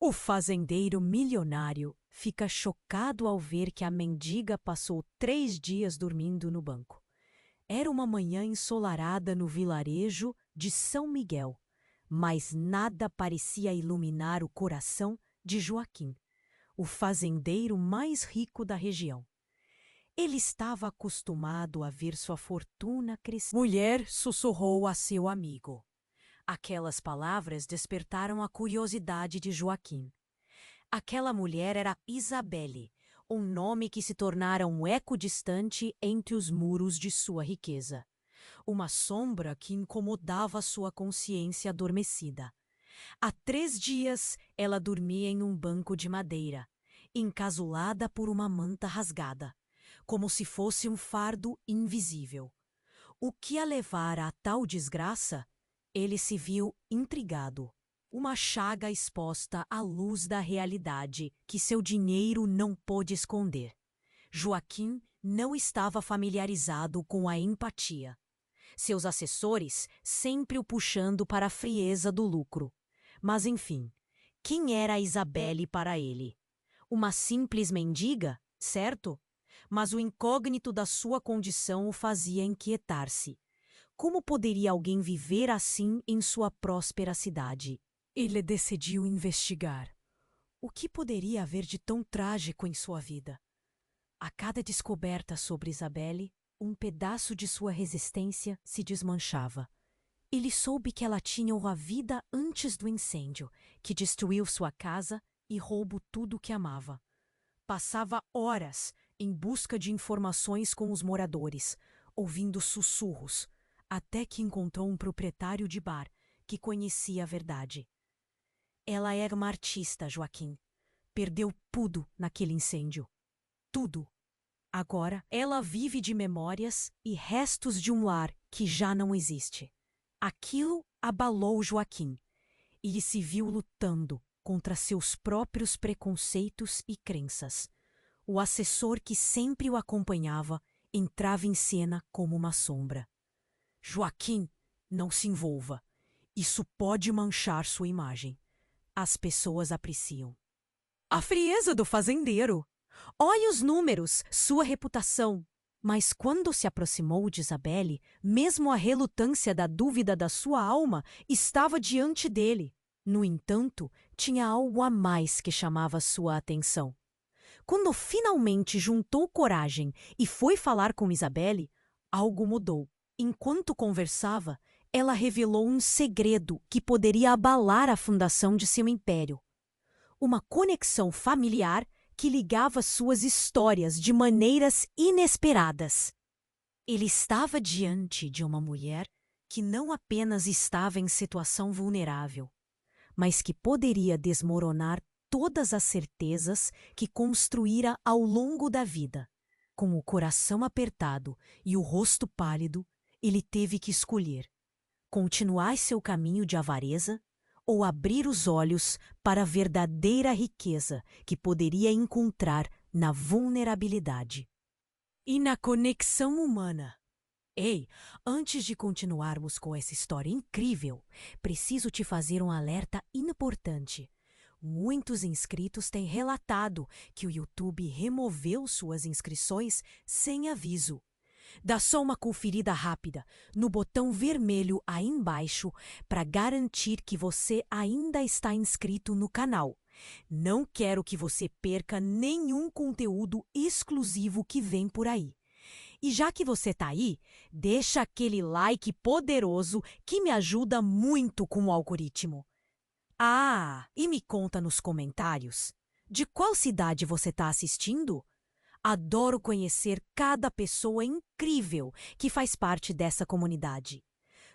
O fazendeiro milionário fica chocado ao ver que a mendiga passou 3 dias dormindo no banco. Era uma manhã ensolarada no vilarejo de São Miguel, mas nada parecia iluminar o coração de Joaquim, o fazendeiro mais rico da região. Ele estava acostumado a ver sua fortuna crescer. Mulher sussurrou a seu amigo. Aquelas palavras despertaram a curiosidade de Joaquim. Aquela mulher era Isabelle, um nome que se tornara um eco distante entre os muros de sua riqueza. Uma sombra que incomodava sua consciência adormecida. Há 3 dias ela dormia em um banco de madeira, encasulada por uma manta rasgada, como se fosse um fardo invisível. O que a levara a tal desgraça? Ele se viu intrigado. Uma chaga exposta à luz da realidade que seu dinheiro não pôde esconder. Joaquim não estava familiarizado com a empatia. Seus assessores sempre o puxando para a frieza do lucro. Mas enfim, quem era a Isabelle para ele? Uma simples mendiga, certo? Mas o incógnito da sua condição o fazia inquietar-se. Como poderia alguém viver assim em sua próspera cidade? Ele decidiu investigar. O que poderia haver de tão trágico em sua vida? A cada descoberta sobre Isabelle, um pedaço de sua resistência se desmanchava. Ele soube que ela tinha uma vida antes do incêndio, que destruiu sua casa e roubou tudo o que amava. Passava horas em busca de informações com os moradores, ouvindo sussurros, até que encontrou um proprietário de bar que conhecia a verdade. Ela era uma artista, Joaquim. Perdeu tudo naquele incêndio. Tudo. Agora, ela vive de memórias e restos de um lar que já não existe. Aquilo abalou Joaquim. Ele se viu lutando contra seus próprios preconceitos e crenças. O assessor que sempre o acompanhava entrava em cena como uma sombra. Joaquim, não se envolva. Isso pode manchar sua imagem. As pessoas apreciam. A frieza do fazendeiro. Olhe os números, sua reputação. Mas quando se aproximou de Isabelle, mesmo a relutância da dúvida da sua alma estava diante dele. No entanto, tinha algo a mais que chamava sua atenção. Quando finalmente juntou coragem e foi falar com Isabelle, algo mudou. Enquanto conversava, ela revelou um segredo que poderia abalar a fundação de seu império. Uma conexão familiar que ligava suas histórias de maneiras inesperadas. Ele estava diante de uma mulher que não apenas estava em situação vulnerável, mas que poderia desmoronar todas as certezas que construíra ao longo da vida. Com o coração apertado e o rosto pálido, ele teve que escolher: continuar seu caminho de avareza ou abrir os olhos para a verdadeira riqueza que poderia encontrar na vulnerabilidade e na conexão humana. Ei, antes de continuarmos com essa história incrível, preciso te fazer um alerta importante. Muitos inscritos têm relatado que o YouTube removeu suas inscrições sem aviso. Dá só uma conferida rápida no botão vermelho aí embaixo para garantir que você ainda está inscrito no canal. Não quero que você perca nenhum conteúdo exclusivo que vem por aí. E já que você está aí, deixa aquele like poderoso que me ajuda muito com o algoritmo. Ah, e me conta nos comentários, de qual cidade você está assistindo? Adoro conhecer cada pessoa incrível que faz parte dessa comunidade.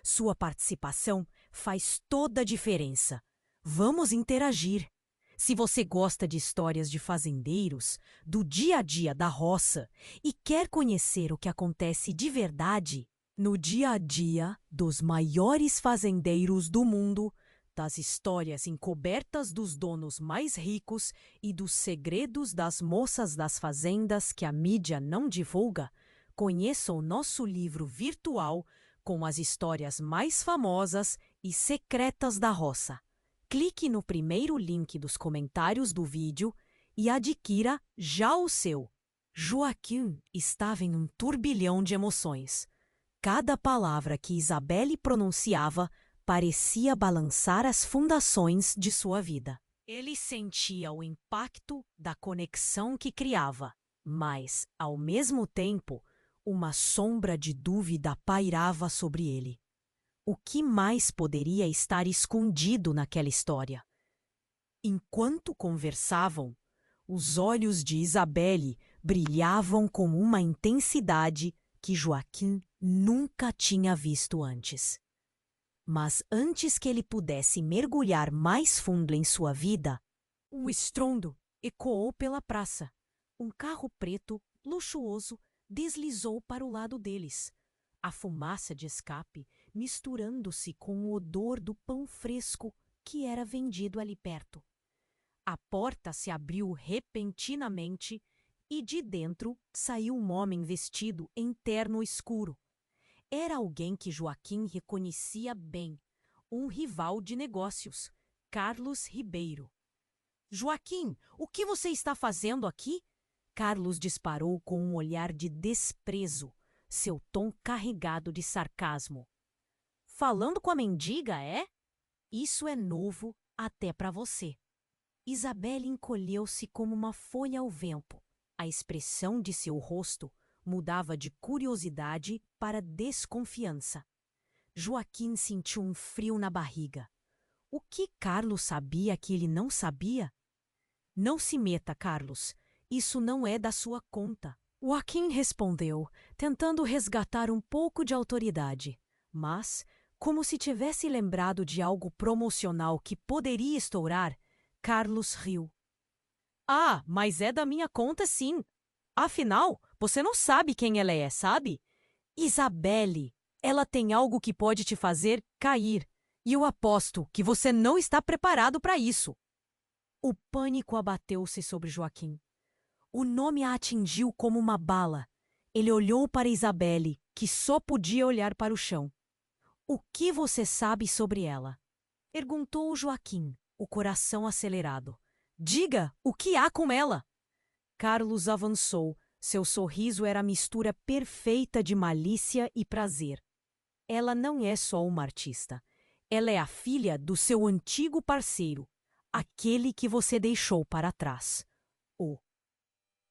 Sua participação faz toda a diferença. Vamos interagir. Se você gosta de histórias de fazendeiros, do dia a dia da roça e quer conhecer o que acontece de verdade no dia a dia dos maiores fazendeiros do mundo, das histórias encobertas dos donos mais ricos e dos segredos das moças das fazendas que a mídia não divulga, conheça o nosso livro virtual com as histórias mais famosas e secretas da roça. Clique no primeiro link dos comentários do vídeo e adquira já o seu. Joaquim estava em um turbilhão de emoções. Cada palavra que Isabelle pronunciava parecia balançar as fundações de sua vida. Ele sentia o impacto da conexão que criava, mas, ao mesmo tempo, uma sombra de dúvida pairava sobre ele. O que mais poderia estar escondido naquela história? Enquanto conversavam, os olhos de Isabelle brilhavam com uma intensidade que Joaquim nunca tinha visto antes. Mas antes que ele pudesse mergulhar mais fundo em sua vida, um estrondo ecoou pela praça. Um carro preto, luxuoso, deslizou para o lado deles. A fumaça de escape misturando-se com o odor do pão fresco que era vendido ali perto. A porta se abriu repentinamente e de dentro saiu um homem vestido em terno escuro. Era alguém que Joaquim reconhecia bem, um rival de negócios, Carlos Ribeiro. Joaquim, o que você está fazendo aqui? Carlos disparou com um olhar de desprezo, seu tom carregado de sarcasmo. Falando com a mendiga, é? Isso é novo até para você. Isabelle encolheu-se como uma folha ao vento. A expressão de seu rosto mudava de curiosidade para desconfiança. Joaquim sentiu um frio na barriga. O que Carlos sabia que ele não sabia? Não se meta, Carlos. Isso não é da sua conta. Joaquim respondeu, tentando resgatar um pouco de autoridade. Mas, como se tivesse lembrado de algo promocional que poderia estourar, Carlos riu. Ah, mas é da minha conta sim. Afinal, você não sabe quem ela é, sabe? Isabelle, ela tem algo que pode te fazer cair. E eu aposto que você não está preparado para isso. O pânico abateu-se sobre Joaquim. O nome a atingiu como uma bala. Ele olhou para Isabelle, que só podia olhar para o chão. O que você sabe sobre ela? Perguntou Joaquim, o coração acelerado. Diga, o que há com ela? Carlos avançou. Seu sorriso era a mistura perfeita de malícia e prazer. Ela não é só uma artista. Ela é a filha do seu antigo parceiro, aquele que você deixou para trás. O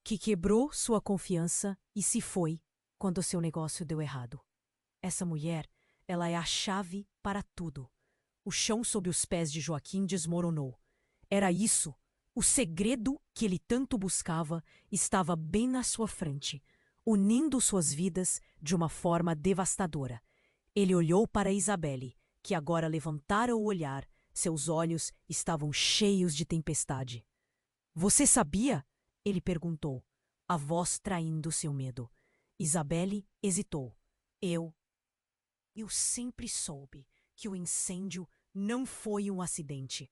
que quebrou sua confiança e se foi quando seu negócio deu errado. Essa mulher, ela é a chave para tudo. O chão sob os pés de Joaquim desmoronou. Era isso. O segredo que ele tanto buscava estava bem na sua frente, unindo suas vidas de uma forma devastadora. Ele olhou para Isabelle, que agora levantara o olhar. Seus olhos estavam cheios de tempestade. Você sabia? Ele perguntou, a voz traindo seu medo. Isabelle hesitou. Eu sempre soube que o incêndio não foi um acidente,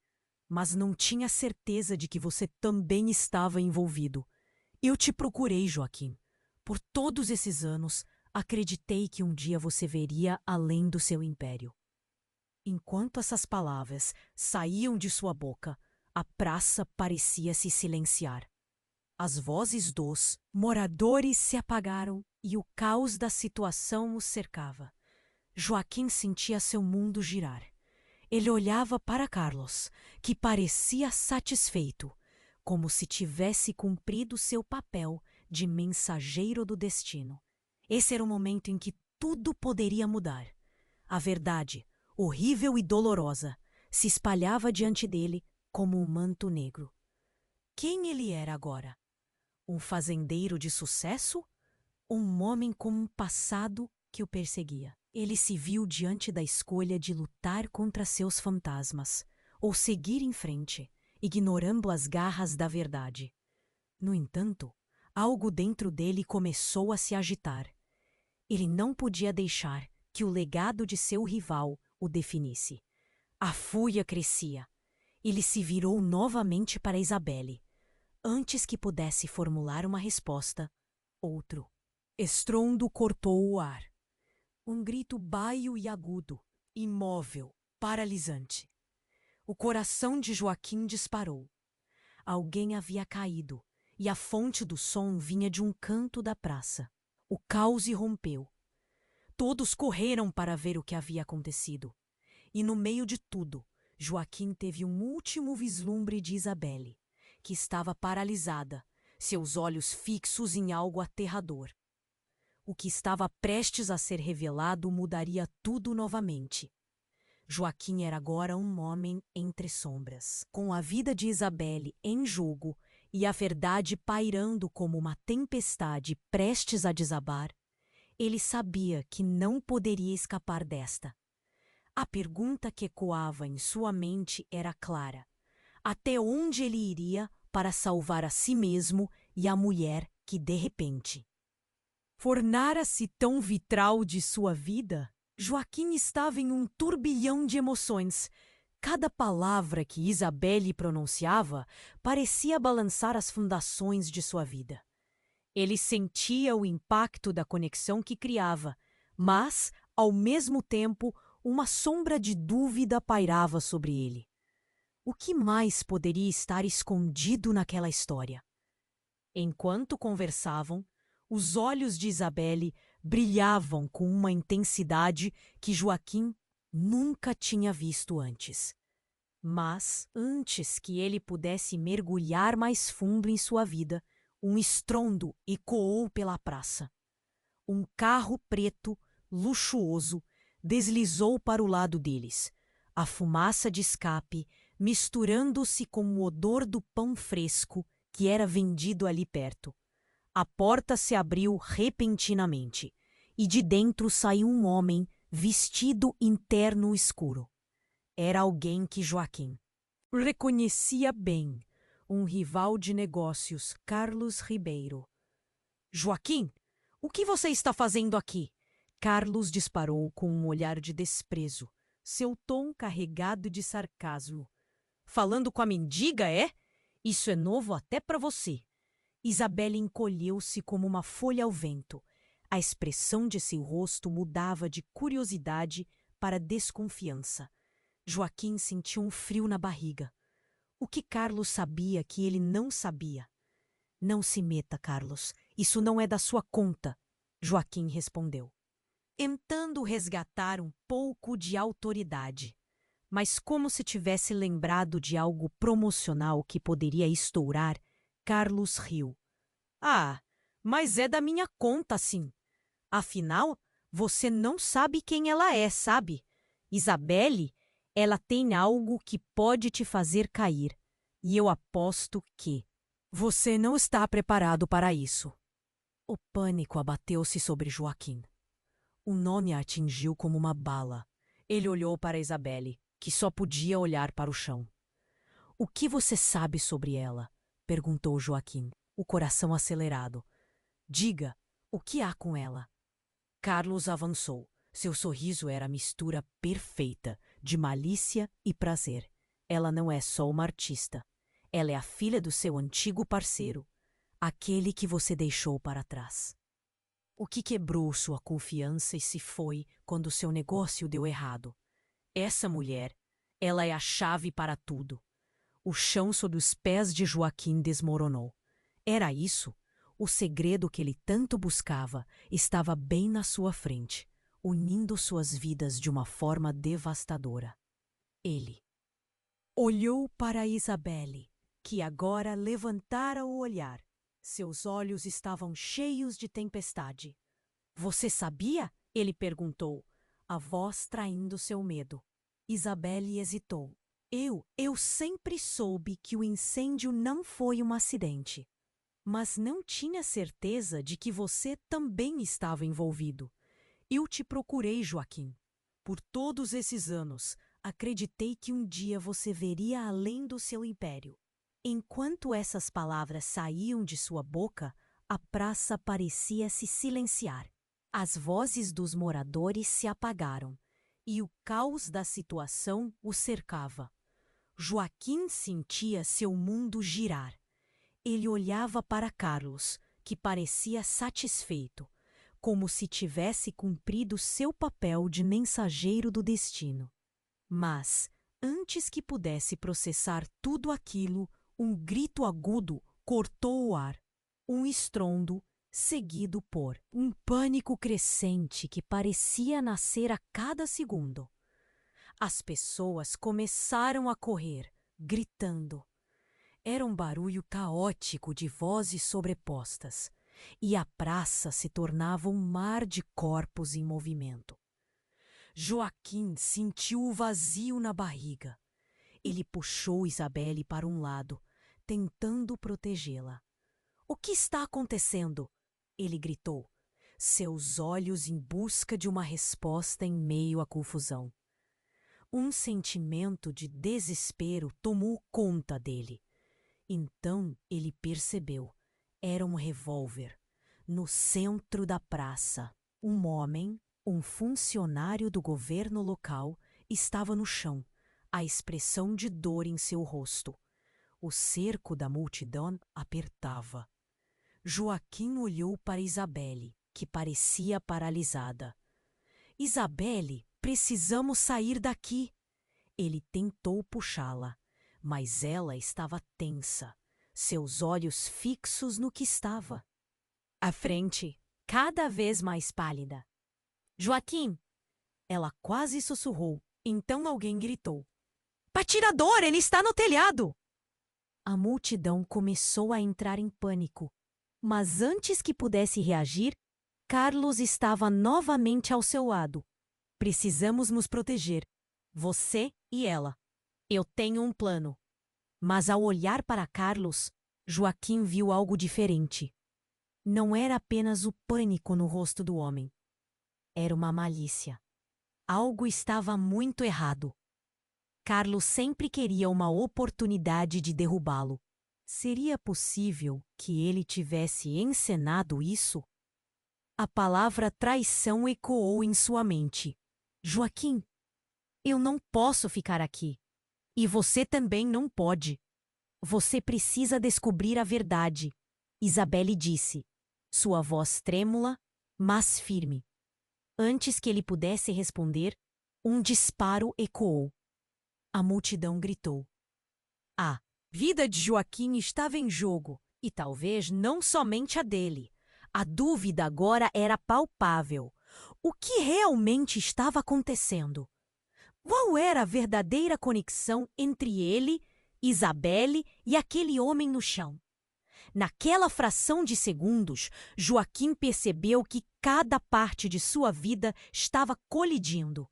mas não tinha certeza de que você também estava envolvido. Eu te procurei, Joaquim. Por todos esses anos, acreditei que um dia você veria além do seu império. Enquanto essas palavras saíam de sua boca, a praça parecia se silenciar. As vozes dos moradores se apagaram e o caos da situação o cercava. Joaquim sentia seu mundo girar. Ele olhava para Carlos, que parecia satisfeito, como se tivesse cumprido seu papel de mensageiro do destino. Esse era o momento em que tudo poderia mudar. A verdade, horrível e dolorosa, se espalhava diante dele como um manto negro. Quem ele era agora? Um fazendeiro de sucesso? Um homem com um passado que o perseguia? Ele se viu diante da escolha de lutar contra seus fantasmas, ou seguir em frente, ignorando as garras da verdade. No entanto, algo dentro dele começou a se agitar. Ele não podia deixar que o legado de seu rival o definisse. A fúria crescia. Ele se virou novamente para Isabelle. Antes que pudesse formular uma resposta, outro estrondo cortou o ar. Um grito baio e agudo, imóvel, paralisante. O coração de Joaquim disparou. Alguém havia caído, e a fonte do som vinha de um canto da praça. O caos irrompeu. Todos correram para ver o que havia acontecido. E no meio de tudo, Joaquim teve um último vislumbre de Isabelle, que estava paralisada, seus olhos fixos em algo aterrador. O que estava prestes a ser revelado mudaria tudo novamente. Joaquim era agora um homem entre sombras, com a vida de Isabelle em jogo e a verdade pairando como uma tempestade prestes a desabar. Ele sabia que não poderia escapar desta. A pergunta que ecoava em sua mente era clara: até onde ele iria para salvar a si mesmo e a mulher que, de repente, tornara-se tão vitral de sua vida? Joaquim estava em um turbilhão de emoções. Cada palavra que Isabelle pronunciava parecia balançar as fundações de sua vida. Ele sentia o impacto da conexão que criava, mas, ao mesmo tempo, uma sombra de dúvida pairava sobre ele. O que mais poderia estar escondido naquela história? Enquanto conversavam, os olhos de Isabelle brilhavam com uma intensidade que Joaquim nunca tinha visto antes. Mas, antes que ele pudesse mergulhar mais fundo em sua vida, um estrondo ecoou pela praça. Um carro preto, luxuoso, deslizou para o lado deles. A fumaça de escape, misturando-se com o odor do pão fresco que era vendido ali perto. A porta se abriu repentinamente, e de dentro saiu um homem vestido em terno escuro. Era alguém que Joaquim reconhecia bem, um rival de negócios, Carlos Ribeiro. Joaquim, o que você está fazendo aqui? Carlos disparou com um olhar de desprezo, seu tom carregado de sarcasmo. Falando com a mendiga, é? Isso é novo até para você. Isabelle encolheu-se como uma folha ao vento. A expressão de seu rosto mudava de curiosidade para desconfiança. Joaquim sentiu um frio na barriga. O que Carlos sabia que ele não sabia? Não se meta, Carlos. Isso não é da sua conta, Joaquim respondeu, tentando resgatar um pouco de autoridade. Mas como se tivesse lembrado de algo promocional que poderia estourar, Carlos riu. Ah, mas é da minha conta, sim. Afinal, você não sabe quem ela é, sabe? Isabelle, ela tem algo que pode te fazer cair. E eu aposto que você não está preparado para isso. O pânico abateu-se sobre Joaquim. O nome a atingiu como uma bala. Ele olhou para Isabelle, que só podia olhar para o chão. O que você sabe sobre ela? Perguntou Joaquim, o coração acelerado. Diga, o que há com ela? Carlos avançou. Seu sorriso era a mistura perfeita de malícia e prazer. Ela não é só uma artista. Ela é a filha do seu antigo parceiro, aquele que você deixou para trás. O que quebrou sua confiança e se foi quando seu negócio deu errado? Essa mulher, ela é a chave para tudo. O chão sob os pés de Joaquim desmoronou. Era isso? O segredo que ele tanto buscava estava bem na sua frente, unindo suas vidas de uma forma devastadora. Ele olhou para Isabelle, que agora levantara o olhar. Seus olhos estavam cheios de tempestade. Você sabia? Ele perguntou, a voz traindo seu medo. Isabelle hesitou. Eu sempre soube que o incêndio não foi um acidente. Mas não tinha certeza de que você também estava envolvido. Eu te procurei, Joaquim. Por todos esses anos, acreditei que um dia você veria além do seu império. Enquanto essas palavras saíam de sua boca, a praça parecia se silenciar. As vozes dos moradores se apagaram, e o caos da situação o cercava. Joaquim sentia seu mundo girar. Ele olhava para Carlos, que parecia satisfeito, como se tivesse cumprido seu papel de mensageiro do destino. Mas, Antes que pudesse processar tudo aquilo, um grito agudo cortou o ar. Um estrondo, seguido por um pânico crescente que parecia nascer a cada segundo. As pessoas começaram a correr, gritando. Era um barulho caótico de vozes sobrepostas, e a praça se tornava um mar de corpos em movimento. Joaquim sentiu o vazio na barriga. Ele puxou Isabelle para um lado, tentando protegê-la. O que está acontecendo? Ele gritou, seus olhos em busca de uma resposta em meio à confusão. Um sentimento de desespero tomou conta dele. Então ele percebeu. Era um revólver. No centro da praça, um homem, um funcionário do governo local, estava no chão, a expressão de dor em seu rosto. O cerco da multidão apertava. Joaquim olhou para Isabelle, que parecia paralisada. Isabelle, precisamos sair daqui. Ele tentou puxá-la, mas ela estava tensa, seus olhos fixos no que estava. À frente, cada vez mais pálida. Joaquim! Ela quase sussurrou. Então alguém gritou. Atirador, ele está no telhado! A multidão começou a entrar em pânico. Mas antes que pudesse reagir, Carlos estava novamente ao seu lado. Precisamos nos proteger. Você e ela. Eu tenho um plano. Mas ao olhar para Carlos, Joaquim viu algo diferente. Não era apenas o pânico no rosto do homem. Era uma malícia. Algo estava muito errado. Carlos sempre queria uma oportunidade de derrubá-lo. Seria possível que ele tivesse encenado isso? A palavra traição ecoou em sua mente. Joaquim, eu não posso ficar aqui. E você também não pode. Você precisa descobrir a verdade, Isabelle disse, sua voz trêmula, mas firme. Antes que ele pudesse responder, um disparo ecoou. A multidão gritou. A vida de Joaquim estava em jogo, e talvez não somente a dele. A dúvida agora era palpável. O que realmente estava acontecendo? Qual era a verdadeira conexão entre ele, Isabelle e aquele homem no chão? Naquela fração de segundos, Joaquim percebeu que cada parte de sua vida estava colidindo.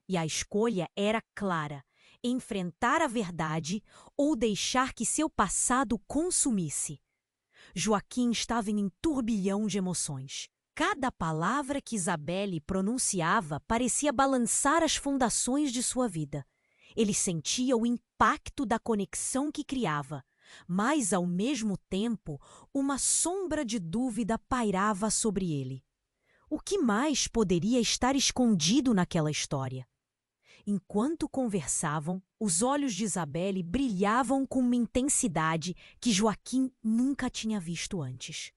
E a escolha era clara: enfrentar a verdade ou deixar que seu passado consumisse. Joaquim estava em um turbilhão de emoções. Cada palavra que Isabelle pronunciava parecia balançar as fundações de sua vida. Ele sentia o impacto da conexão que criava, mas, ao mesmo tempo, uma sombra de dúvida pairava sobre ele. O que mais poderia estar escondido naquela história? Enquanto conversavam, os olhos de Isabelle brilhavam com uma intensidade que Joaquim nunca tinha visto antes.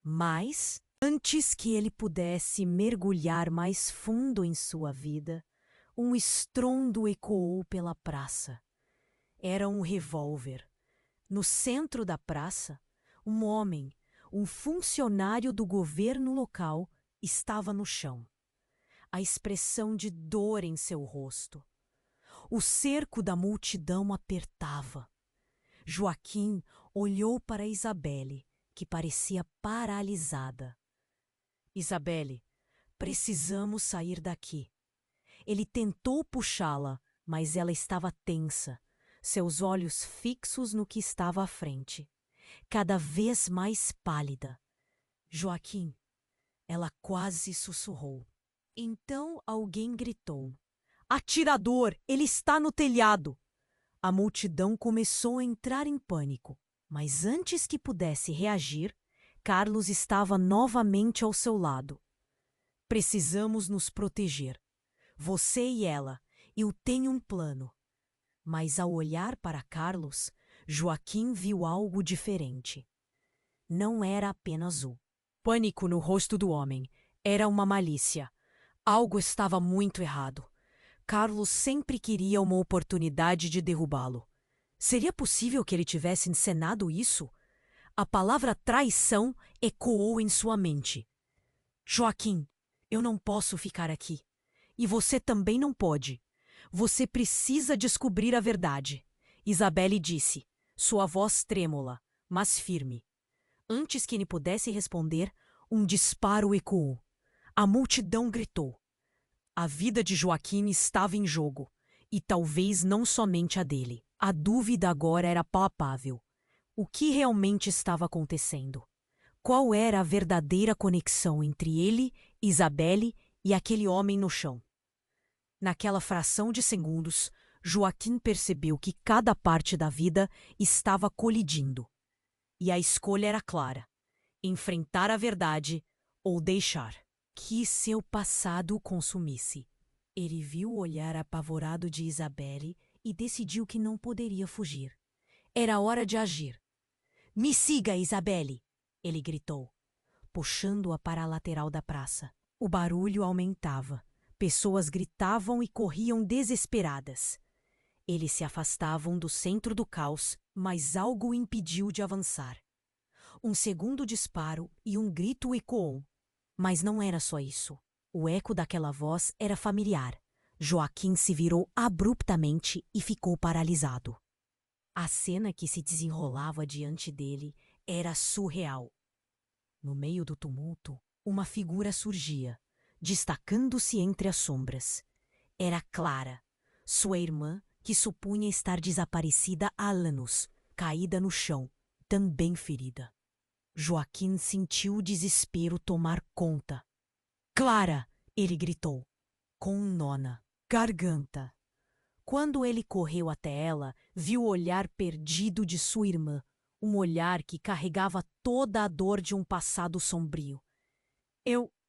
Mas, antes que ele pudesse mergulhar mais fundo em sua vida, um estrondo ecoou pela praça. Era um revólver. No centro da praça, um homem, um funcionário do governo local, estava no chão. A expressão de dor em seu rosto. O cerco da multidão apertava. Joaquim olhou para Isabelle, que parecia paralisada. Isabelle, precisamos sair daqui. Ele tentou puxá-la, mas ela estava tensa, seus olhos fixos no que estava à frente, cada vez mais pálida. Joaquim, ela quase sussurrou. Então alguém gritou. Atirador, ele está no telhado! A multidão começou a entrar em pânico, mas antes que pudesse reagir, Carlos estava novamente ao seu lado. Precisamos nos proteger. Você e ela, eu tenho um plano. Mas ao olhar para Carlos, Joaquim viu algo diferente. Não era apenas o pânico no rosto do homem, era uma malícia. Algo estava muito errado. Carlos sempre queria uma oportunidade de derrubá-lo. Seria possível que ele tivesse encenado isso? A palavra traição ecoou em sua mente. Joaquim, eu não posso ficar aqui. E você também não pode. Você precisa descobrir a verdade. Isabelle disse, sua voz trêmula, mas firme. Antes que ele pudesse responder, um disparo ecoou. A multidão gritou. A vida de Joaquim estava em jogo, e talvez não somente a dele. A dúvida agora era palpável. O que realmente estava acontecendo? Qual era a verdadeira conexão entre ele, Isabelle e aquele homem no chão? Naquela fração de segundos, Joaquim percebeu que cada parte da vida estava colidindo. E a escolha era clara: enfrentar a verdade ou deixar que seu passado o consumisse. Ele viu o olhar apavorado de Isabelle e decidiu que não poderia fugir. Era hora de agir. Me siga, Isabelle! Ele gritou, puxando-a para a lateral da praça. O barulho aumentava. Pessoas gritavam e corriam desesperadas. Eles se afastavam do centro do caos, mas algo o impediu de avançar. Um segundo disparo e um grito ecoou. Mas não era só isso. O eco daquela voz era familiar. Joaquim se virou abruptamente e ficou paralisado. A cena que se desenrolava diante dele era surreal. No meio do tumulto, uma figura surgia, destacando-se entre as sombras. Era Clara, sua irmã, que supunha estar desaparecida há anos, caída no chão, também ferida. Joaquim sentiu o desespero tomar conta. Clara! Ele gritou, com um nó na garganta. Quando ele correu até ela, viu o olhar perdido de sua irmã, um olhar que carregava toda a dor de um passado sombrio.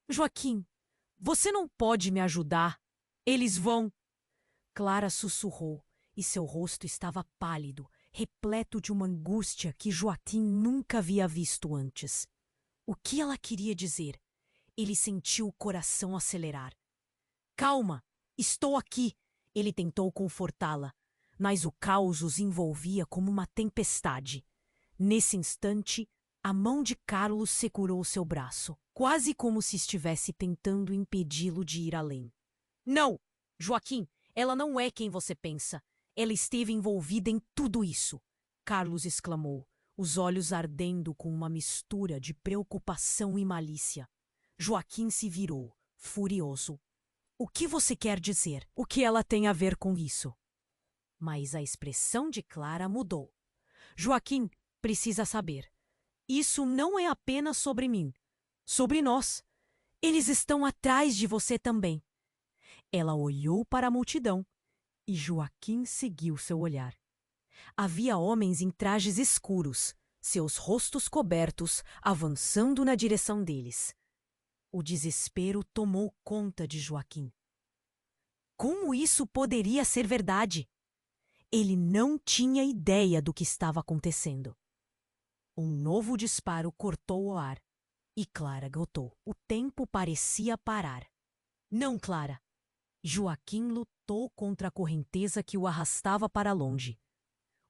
Joaquim, você não pode me ajudar. Eles vão... Clara sussurrou, e seu rosto estava pálido, repleto de uma angústia que Joaquim nunca havia visto antes. O que ela queria dizer? Ele sentiu o coração acelerar. Calma, estou aqui! Ele tentou confortá-la, mas o caos os envolvia como uma tempestade. Nesse instante, a mão de Carlos segurou seu braço, quase como se estivesse tentando impedi-lo de ir além. Não! Joaquim, ela não é quem você pensa. Ela esteve envolvida em tudo isso! Carlos exclamou, os olhos ardendo com uma mistura de preocupação e malícia. Joaquim se virou, furioso. O que você quer dizer? O que ela tem a ver com isso? Mas a expressão de Clara mudou. Joaquim precisa saber. Isso não é apenas sobre mim. Sobre nós. Eles estão atrás de você também. Ela olhou para a multidão e Joaquim seguiu seu olhar. Havia homens em trajes escuros, seus rostos cobertos, avançando na direção deles. O desespero tomou conta de Joaquim. Como isso poderia ser verdade? Ele não tinha ideia do que estava acontecendo. Um novo disparo cortou o ar e Clara gritou. O tempo parecia parar. Não, Clara! Joaquim lutou contra a correnteza que o arrastava para longe.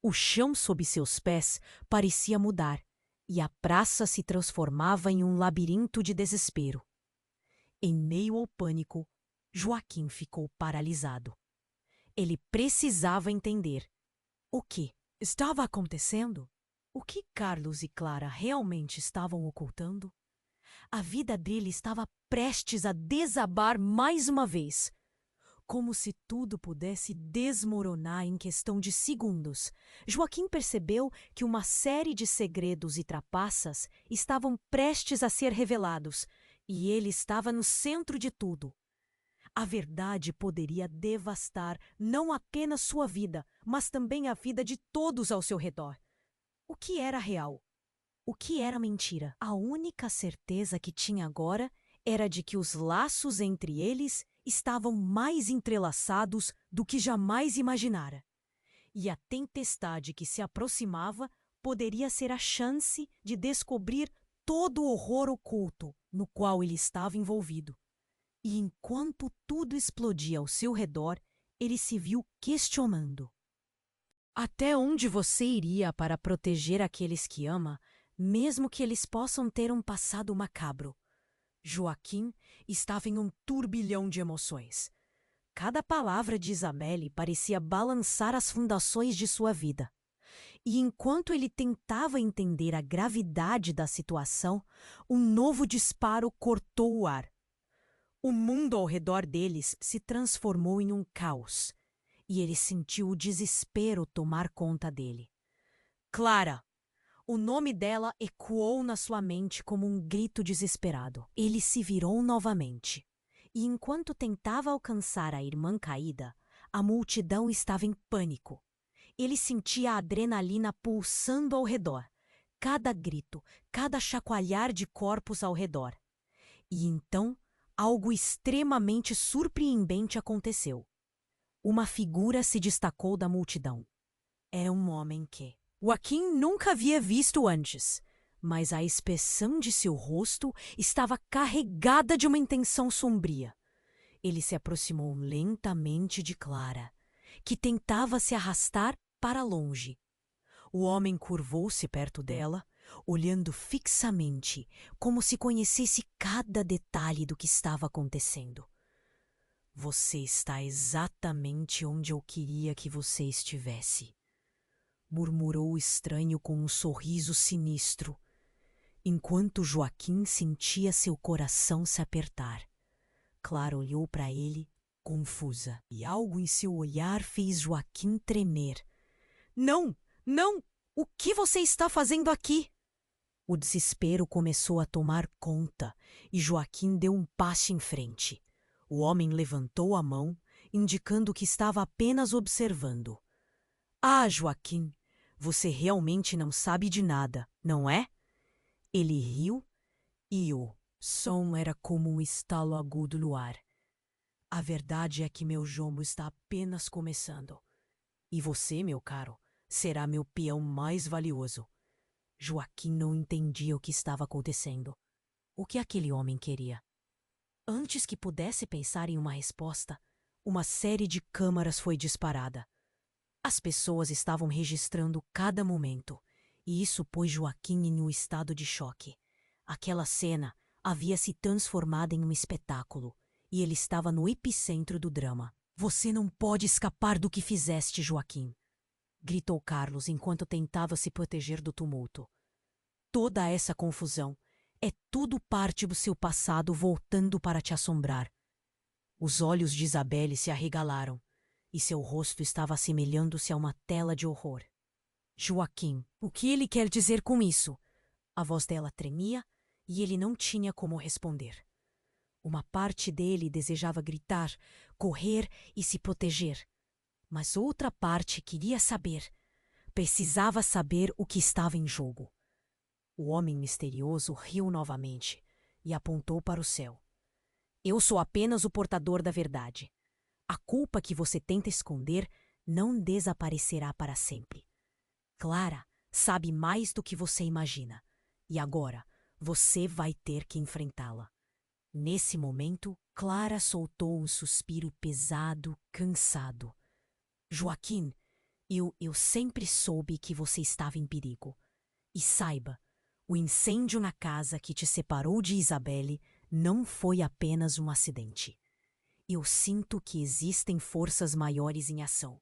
O chão sob seus pés parecia mudar e a praça se transformava em um labirinto de desespero. Em meio ao pânico, Joaquim ficou paralisado. Ele precisava entender. O que estava acontecendo? O que Carlos e Clara realmente estavam ocultando? A vida dele estava prestes a desabar mais uma vez. Como se tudo pudesse desmoronar em questão de segundos, Joaquim percebeu que uma série de segredos e trapaças estavam prestes a ser revelados, e ele estava no centro de tudo. A verdade poderia devastar não apenas sua vida, mas também a vida de todos ao seu redor. O que era real? O que era mentira? A única certeza que tinha agora era de que os laços entre eles estavam mais entrelaçados do que jamais imaginara. E a tempestade que se aproximava poderia ser a chance de descobrir todo o horror oculto no qual ele estava envolvido. E enquanto tudo explodia ao seu redor, ele se viu questionando. Até onde você iria para proteger aqueles que ama, mesmo que eles possam ter um passado macabro? Joaquim estava em um turbilhão de emoções. Cada palavra de Isabelle parecia balançar as fundações de sua vida. E enquanto ele tentava entender a gravidade da situação, um novo disparo cortou o ar. O mundo ao redor deles se transformou em um caos, e ele sentiu o desespero tomar conta dele. Clara! O nome dela ecoou na sua mente como um grito desesperado. Ele se virou novamente. E enquanto tentava alcançar a irmã caída, a multidão estava em pânico. Ele sentia a adrenalina pulsando ao redor. Cada grito, cada chacoalhar de corpos ao redor. E então, algo extremamente surpreendente aconteceu. Uma figura se destacou da multidão. Era um homem que Joaquim nunca havia visto antes, mas a expressão de seu rosto estava carregada de uma intenção sombria. Ele se aproximou lentamente de Clara, que tentava se arrastar para longe. O homem curvou-se perto dela, olhando fixamente, como se conhecesse cada detalhe do que estava acontecendo. Você está exatamente onde eu queria que você estivesse, murmurou o estranho com um sorriso sinistro, enquanto Joaquim sentia seu coração se apertar. Clara olhou para ele, confusa, e algo em seu olhar fez Joaquim tremer. Não! Não! O que você está fazendo aqui? O desespero começou a tomar conta e Joaquim deu um passo em frente. O homem levantou a mão, indicando que estava apenas observando. Ah, Joaquim! Você realmente não sabe de nada, não é? Ele riu e o som era como um estalo agudo no ar. A verdade é que meu jogo está apenas começando. E você, meu caro, será meu peão mais valioso. Joaquim não entendia o que estava acontecendo. O que aquele homem queria? Antes que pudesse pensar em uma resposta, uma série de câmaras foi disparada. As pessoas estavam registrando cada momento, e isso pôs Joaquim em um estado de choque. Aquela cena havia se transformado em um espetáculo, e ele estava no epicentro do drama. Você não pode escapar do que fizeste, Joaquim, gritou Carlos enquanto tentava se proteger do tumulto. Toda essa confusão é tudo parte do seu passado voltando para te assombrar. Os olhos de Isabelle se arregalaram, e seu rosto estava assemelhando-se a uma tela de horror. Joaquim, o que ele quer dizer com isso? A voz dela tremia e ele não tinha como responder. Uma parte dele desejava gritar, correr e se proteger. Mas outra parte queria saber. Precisava saber o que estava em jogo. O homem misterioso riu novamente e apontou para o céu. Eu sou apenas o portador da verdade. A culpa que você tenta esconder não desaparecerá para sempre. Clara sabe mais do que você imagina, e agora você vai ter que enfrentá-la. Nesse momento, Clara soltou um suspiro pesado, cansado. Joaquim, eu sempre soube que você estava em perigo. E saiba, o incêndio na casa que te separou de Isabelle não foi apenas um acidente. Eu sinto que existem forças maiores em ação.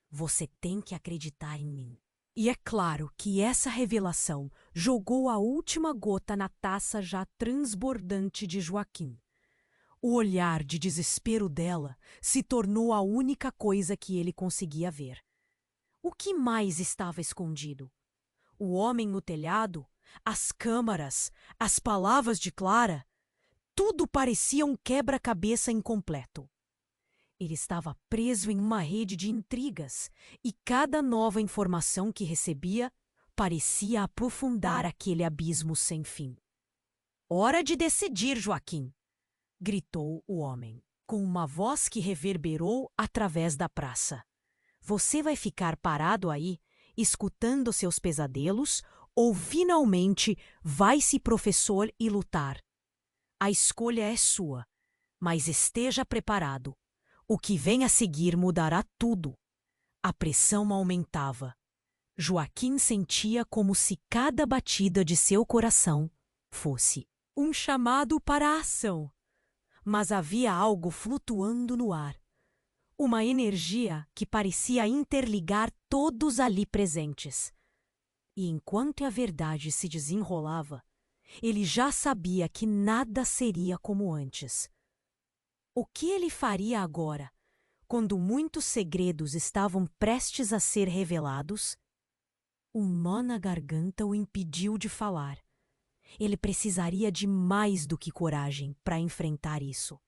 Você tem que acreditar em mim. E é claro que essa revelação jogou a última gota na taça já transbordante de Joaquim. O olhar de desespero dela se tornou a única coisa que ele conseguia ver. O que mais estava escondido? O homem no telhado? As câmaras? As palavras de Clara? Tudo parecia um quebra-cabeça incompleto. Ele estava preso em uma rede de intrigas e cada nova informação que recebia parecia aprofundar aquele abismo sem fim. Hora de decidir, Joaquim! Gritou o homem, com uma voz que reverberou através da praça. Você vai ficar parado aí, escutando seus pesadelos, ou finalmente vai se professor e lutar? A escolha é sua, mas esteja preparado. O que vem a seguir mudará tudo. A pressão aumentava. Joaquim sentia como se cada batida de seu coração fosse um chamado para a ação. Mas havia algo flutuando no ar. Uma energia que parecia interligar todos ali presentes. E enquanto a verdade se desenrolava, ele já sabia que nada seria como antes. O que ele faria agora, quando muitos segredos estavam prestes a ser revelados? Um nó na garganta o impediu de falar. Ele precisaria de mais do que coragem para enfrentar isso.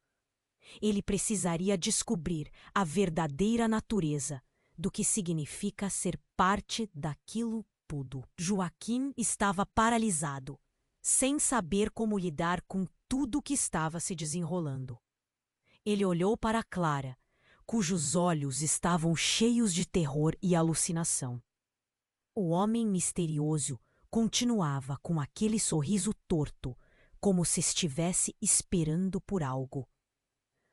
Ele precisaria descobrir a verdadeira natureza do que significa ser parte daquilo tudo. Joaquim estava paralisado, sem saber como lidar com tudo que estava se desenrolando. Ele olhou para Clara, cujos olhos estavam cheios de terror e alucinação. O homem misterioso continuava com aquele sorriso torto, como se estivesse esperando por algo.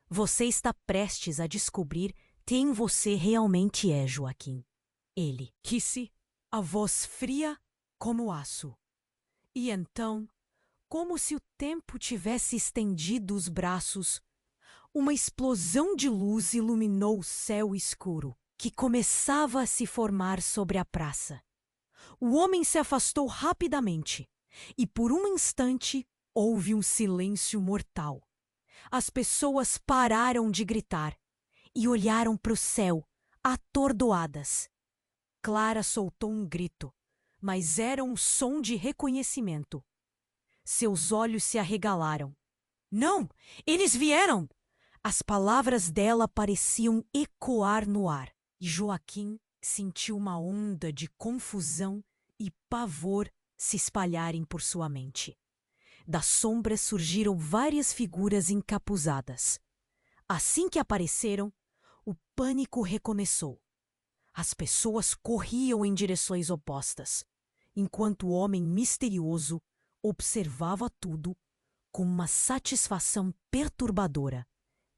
Você está prestes a descobrir quem você realmente é, Joaquim. Ele disse, a voz fria como aço. E então, como se o tempo tivesse estendido os braços, uma explosão de luz iluminou o céu escuro, que começava a se formar sobre a praça. O homem se afastou rapidamente, e por um instante houve um silêncio mortal. As pessoas pararam de gritar e olharam para o céu, atordoadas. Clara soltou um grito, mas era um som de reconhecimento. Seus olhos se arregalaram. Não! Eles vieram! As palavras dela pareciam ecoar no ar, e Joaquim sentiu uma onda de confusão e pavor se espalharem por sua mente. Das sombras surgiram várias figuras encapuzadas. Assim que apareceram, o pânico recomeçou. As pessoas corriam em direções opostas, enquanto o homem misterioso observava tudo com uma satisfação perturbadora.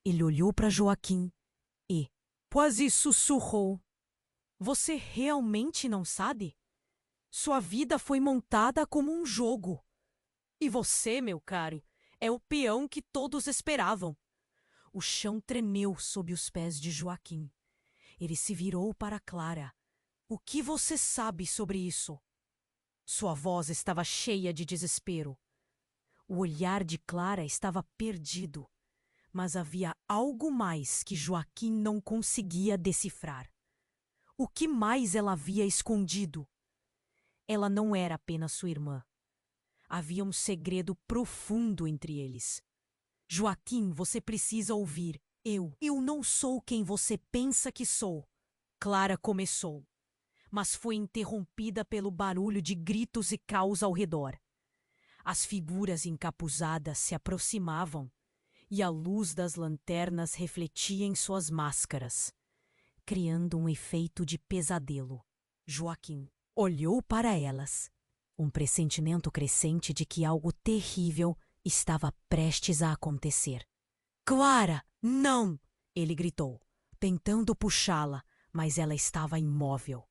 Ele olhou para Joaquim e quase sussurrou. Você realmente não sabe? Sua vida foi montada como um jogo. E você, meu caro, é o peão que todos esperavam. O chão tremeu sob os pés de Joaquim. Ele se virou para Clara. O que você sabe sobre isso? Sua voz estava cheia de desespero. O olhar de Clara estava perdido, mas havia algo mais que Joaquim não conseguia decifrar. O que mais ela havia escondido? Ela não era apenas sua irmã. Havia um segredo profundo entre eles. Joaquim, você precisa ouvir. Eu não sou quem você pensa que sou. Clara começou, mas foi interrompida pelo barulho de gritos e caos ao redor. As figuras encapuzadas se aproximavam e a luz das lanternas refletia em suas máscaras, criando um efeito de pesadelo. Joaquim olhou para elas, um pressentimento crescente de que algo terrível estava prestes a acontecer. Clara, não! Ele gritou, tentando puxá-la, mas ela estava imóvel.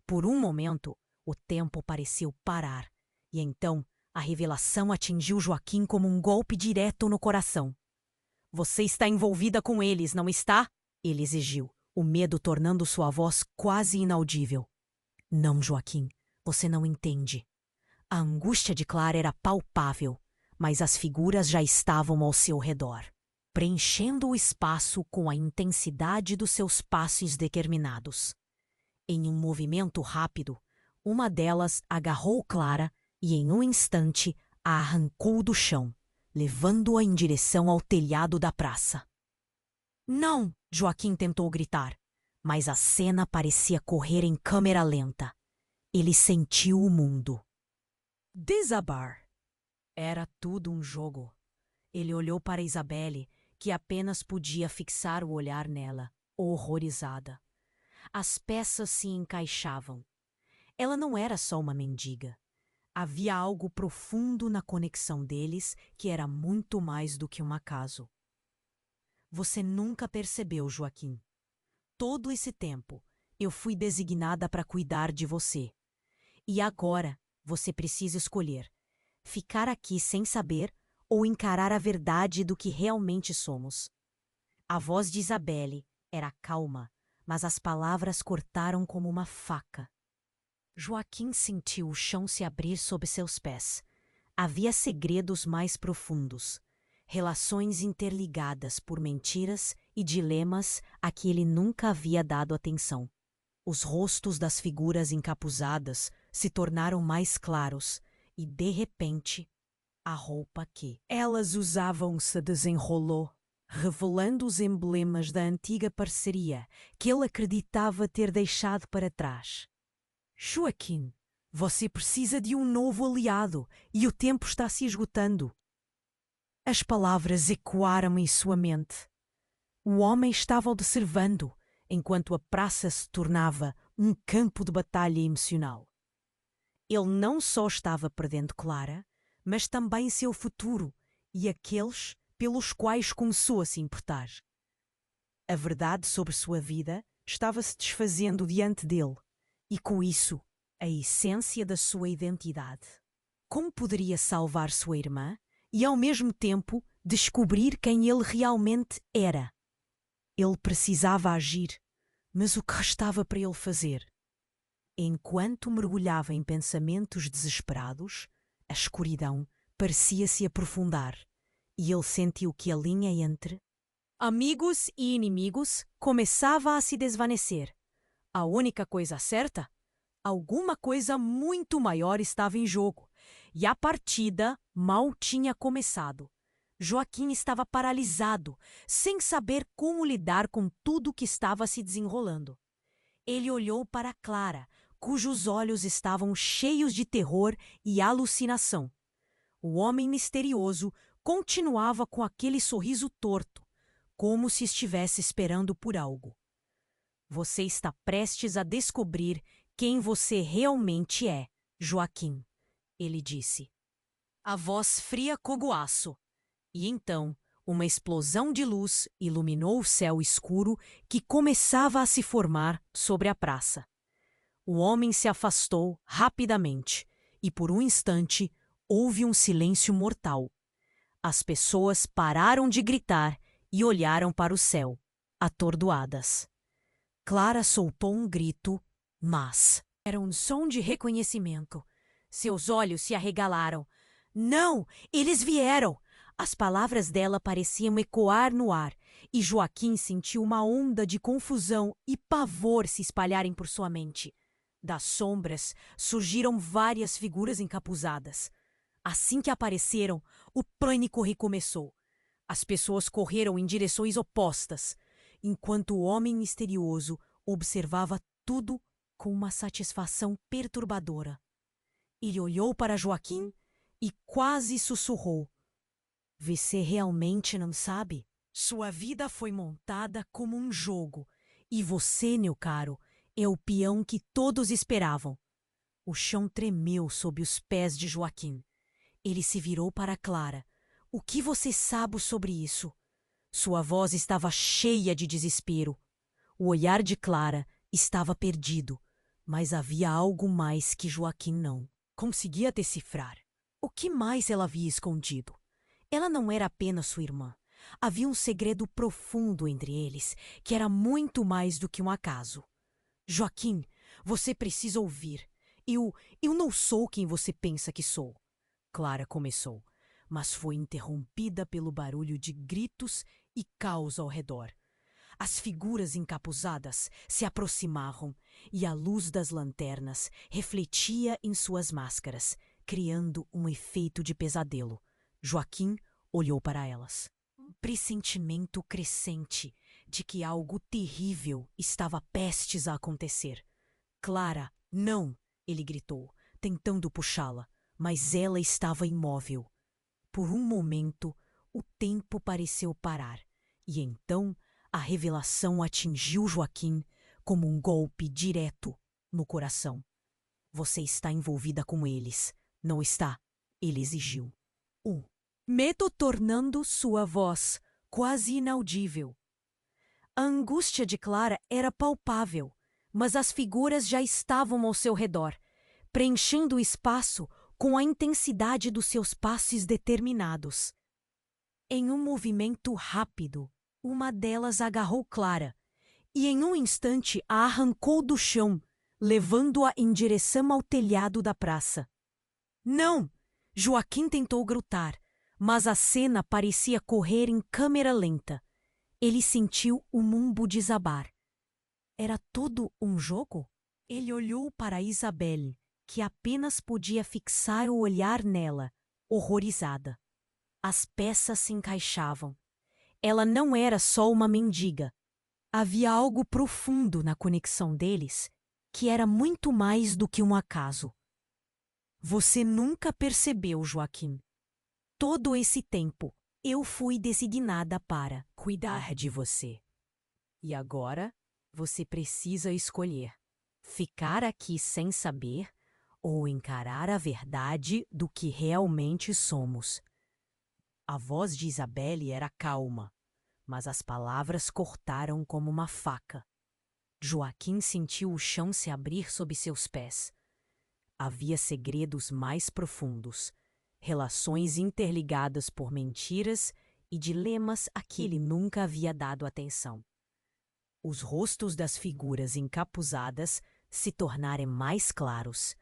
Por um momento, o tempo pareceu parar, e então a revelação atingiu Joaquim como um golpe direto no coração. Você está envolvida com eles, não está? Ele exigiu, o medo tornando sua voz quase inaudível. Não, Joaquim, você não entende. A angústia de Clara era palpável, mas as figuras já estavam ao seu redor, preenchendo o espaço com a intensidade dos seus passos determinados. Em um movimento rápido, uma delas agarrou Clara e em um instante a arrancou do chão, levando-a em direção ao telhado da praça. Não! Joaquim tentou gritar, mas a cena parecia correr em câmera lenta. Ele sentiu o mundo desabar. Era tudo um jogo. Ele olhou para Isabelle, que apenas podia fixar o olhar nela, horrorizada. As peças se encaixavam. Ela não era só uma mendiga. Havia algo profundo na conexão deles que era muito mais do que um acaso. Você nunca percebeu, Joaquim. Todo esse tempo, eu fui designada para cuidar de você. E agora, você precisa escolher: ficar aqui sem saber ou encarar a verdade do que realmente somos. A voz de Isabelle era calma, mas as palavras cortaram como uma faca. Joaquim sentiu o chão se abrir sob seus pés. Havia segredos mais profundos, relações interligadas por mentiras e dilemas a que ele nunca havia dado atenção. Os rostos das figuras encapuzadas se tornaram mais claros e, de repente, a roupa que elas usavam se desenrolou, revelando os emblemas da antiga parceria que ele acreditava ter deixado para trás. Joaquim, você precisa de um novo aliado e o tempo está se esgotando. As palavras ecoaram em sua mente. O homem estava observando, enquanto a praça se tornava um campo de batalha emocional. Ele não só estava perdendo Clara, mas também seu futuro e aqueles pelos quais começou a se importar. A verdade sobre sua vida estava se desfazendo diante dele, e com isso, a essência da sua identidade. Como poderia salvar sua irmã e, ao mesmo tempo, descobrir quem ele realmente era? Ele precisava agir, mas o que restava para ele fazer? Enquanto mergulhava em pensamentos desesperados, a escuridão parecia se aprofundar e ele sentiu que a linha entre amigos e inimigos começava a se desvanecer. A única coisa certa? Alguma coisa muito maior estava em jogo, e a partida mal tinha começado. Joaquim estava paralisado, sem saber como lidar com tudo o que estava se desenrolando. Ele olhou para Clara, cujos olhos estavam cheios de terror e alucinação. O homem misterioso continuava com aquele sorriso torto, como se estivesse esperando por algo. Você está prestes a descobrir quem você realmente é, Joaquim, ele disse. A voz fria como aço. E então, uma explosão de luz iluminou o céu escuro que começava a se formar sobre a praça. O homem se afastou rapidamente e, por um instante, houve um silêncio mortal. As pessoas pararam de gritar e olharam para o céu, atordoadas. Clara soltou um grito, mas era um som de reconhecimento. Seus olhos se arregalaram. Não! Eles vieram! As palavras dela pareciam ecoar no ar, e Joaquim sentiu uma onda de confusão e pavor se espalharem por sua mente. Das sombras surgiram várias figuras encapuzadas. Assim que apareceram, o pânico recomeçou. As pessoas correram em direções opostas, enquanto o homem misterioso observava tudo com uma satisfação perturbadora. Ele olhou para Joaquim e quase sussurrou: Você realmente não sabe? Sua vida foi montada como um jogo, e você, meu caro, é o peão que todos esperavam. O chão tremeu sob os pés de Joaquim. Ele se virou para Clara. O que você sabe sobre isso? Sua voz estava cheia de desespero. O olhar de Clara estava perdido, mas havia algo mais que Joaquim não conseguia decifrar. O que mais ela havia escondido? Ela não era apenas sua irmã. Havia um segredo profundo entre eles, que era muito mais do que um acaso. Joaquim, você precisa ouvir. Eu não sou quem você pensa que sou. Clara começou, mas foi interrompida pelo barulho de gritos e caos ao redor. As figuras encapuzadas se aproximavam e a luz das lanternas refletia em suas máscaras, criando um efeito de pesadelo. Joaquim olhou para elas. Um pressentimento crescente de que algo terrível estava prestes a acontecer. Clara, não! Ele gritou, tentando puxá-la, mas ela estava imóvel. Por um momento, o tempo pareceu parar, e então a revelação atingiu Joaquim como um golpe direto no coração. Você está envolvida com eles, não está? Ele exigiu. Medo tornando sua voz quase inaudível. A angústia de Clara era palpável, mas as figuras já estavam ao seu redor, preenchendo o espaço com a intensidade dos seus passos determinados. Em um movimento rápido, uma delas agarrou Clara e em um instante a arrancou do chão, levando-a em direção ao telhado da praça. Não! Joaquim tentou gritar, mas a cena parecia correr em câmera lenta. Ele sentiu o mundo desabar. Era tudo um jogo? Ele olhou para Isabelle, que apenas podia fixar o olhar nela, horrorizada. As peças se encaixavam. Ela não era só uma mendiga. Havia algo profundo na conexão deles, que era muito mais do que um acaso. Você nunca percebeu, Joaquim. Todo esse tempo, eu fui designada para cuidar de você. E agora, você precisa escolher: ficar aqui sem saber ou encarar a verdade do que realmente somos. A voz de Isabelle era calma, mas as palavras cortaram como uma faca. Joaquim sentiu o chão se abrir sob seus pés. Havia segredos mais profundos, relações interligadas por mentiras e dilemas a que ele nunca havia dado atenção. Os rostos das figuras encapuzadas se tornaram mais claros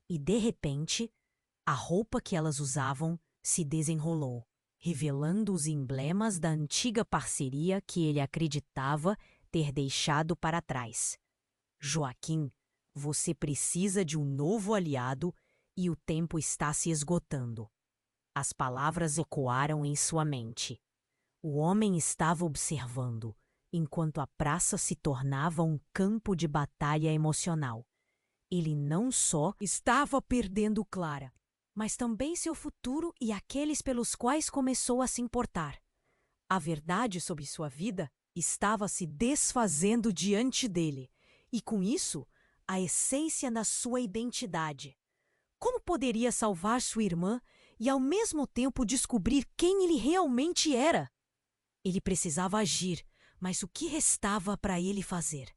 e, de repente, a roupa que elas usavam se desenrolou, revelando os emblemas da antiga parceria que ele acreditava ter deixado para trás. Joaquim, você precisa de um novo aliado e o tempo está se esgotando. As palavras ecoaram em sua mente. O homem estava observando, enquanto a praça se tornava um campo de batalha emocional. Ele não só estava perdendo Clara, mas também seu futuro e aqueles pelos quais começou a se importar. A verdade sobre sua vida estava se desfazendo diante dele, e com isso, a essência da sua identidade. Como poderia salvar sua irmã e ao mesmo tempo descobrir quem ele realmente era? Ele precisava agir, mas o que restava para ele fazer?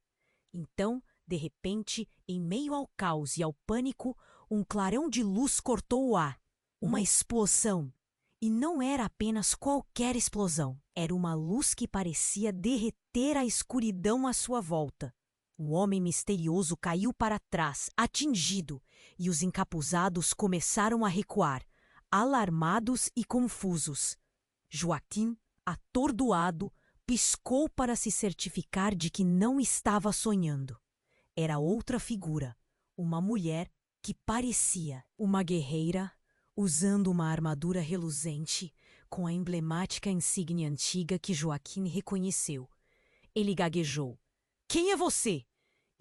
Então, de repente, em meio ao caos e ao pânico, um clarão de luz cortou o ar. Uma explosão. E não era apenas qualquer explosão. Era uma luz que parecia derreter a escuridão à sua volta. O homem misterioso caiu para trás, atingido, e os encapuzados começaram a recuar, alarmados e confusos. Joaquim, atordoado, piscou para se certificar de que não estava sonhando. Era outra figura, uma mulher que parecia uma guerreira, usando uma armadura reluzente com a emblemática insígnia antiga que Joaquim reconheceu. Ele gaguejou: "Quem é você?"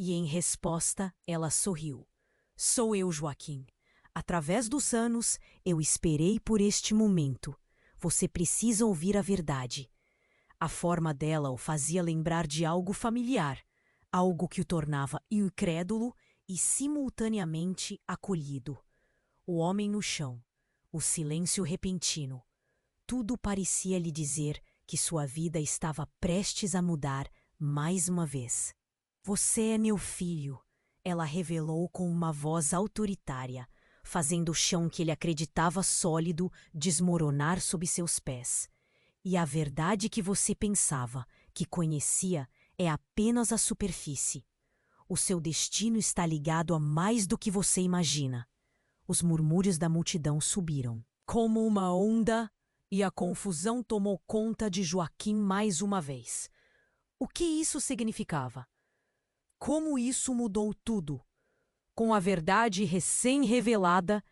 E em resposta, ela sorriu. "Sou eu, Joaquim. Através dos anos, eu esperei por este momento. Você precisa ouvir a verdade." A forma dela o fazia lembrar de algo familiar, algo que o tornava incrédulo e simultaneamente acolhido. O homem no chão, o silêncio repentino. Tudo parecia lhe dizer que sua vida estava prestes a mudar mais uma vez. "Você é meu filho", ela revelou com uma voz autoritária, fazendo o chão que ele acreditava sólido desmoronar sob seus pés. "E a verdade que você pensava, que conhecia, é apenas a superfície. O seu destino está ligado a mais do que você imagina." Os murmúrios da multidão subiram, como uma onda, e a confusão tomou conta de Joaquim mais uma vez. O que isso significava? Como isso mudou tudo? Com a verdade recém-revelada,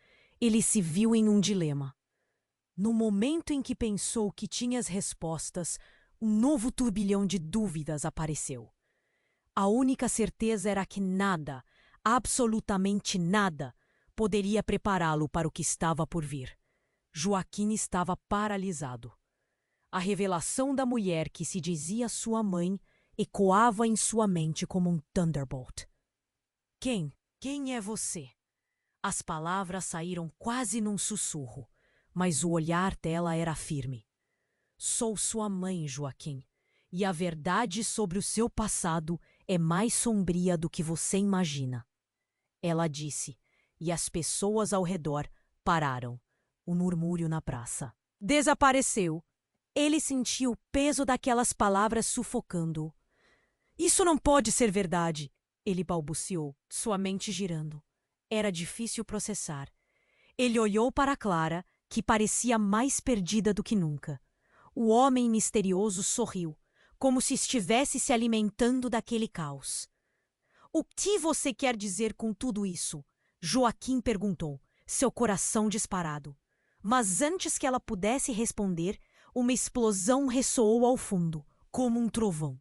ele se viu em um dilema. No momento em que pensou que tinha as respostas, um novo turbilhão de dúvidas apareceu. A única certeza era que nada, absolutamente nada, poderia prepará-lo para o que estava por vir. Joaquim estava paralisado. A revelação da mulher que se dizia sua mãe ecoava em sua mente como um thunderbolt. Quem é você?" As palavras saíram quase num sussurro, mas o olhar dela era firme. Sou sua mãe, Joaquim, e a verdade sobre o seu passado é mais sombria do que você imagina. Ela disse, e as pessoas ao redor pararam. O murmúrio na praça. Desapareceu. Ele sentiu o peso daquelas palavras sufocando-o. Isso não pode ser verdade, ele balbuciou, sua mente girando. Era difícil processar. Ele olhou para Clara, que parecia mais perdida do que nunca. O homem misterioso sorriu, como se estivesse se alimentando daquele caos. O que você quer dizer com tudo isso? Joaquim perguntou, seu coração disparado. Mas antes que ela pudesse responder, uma explosão ressoou ao fundo, como um trovão.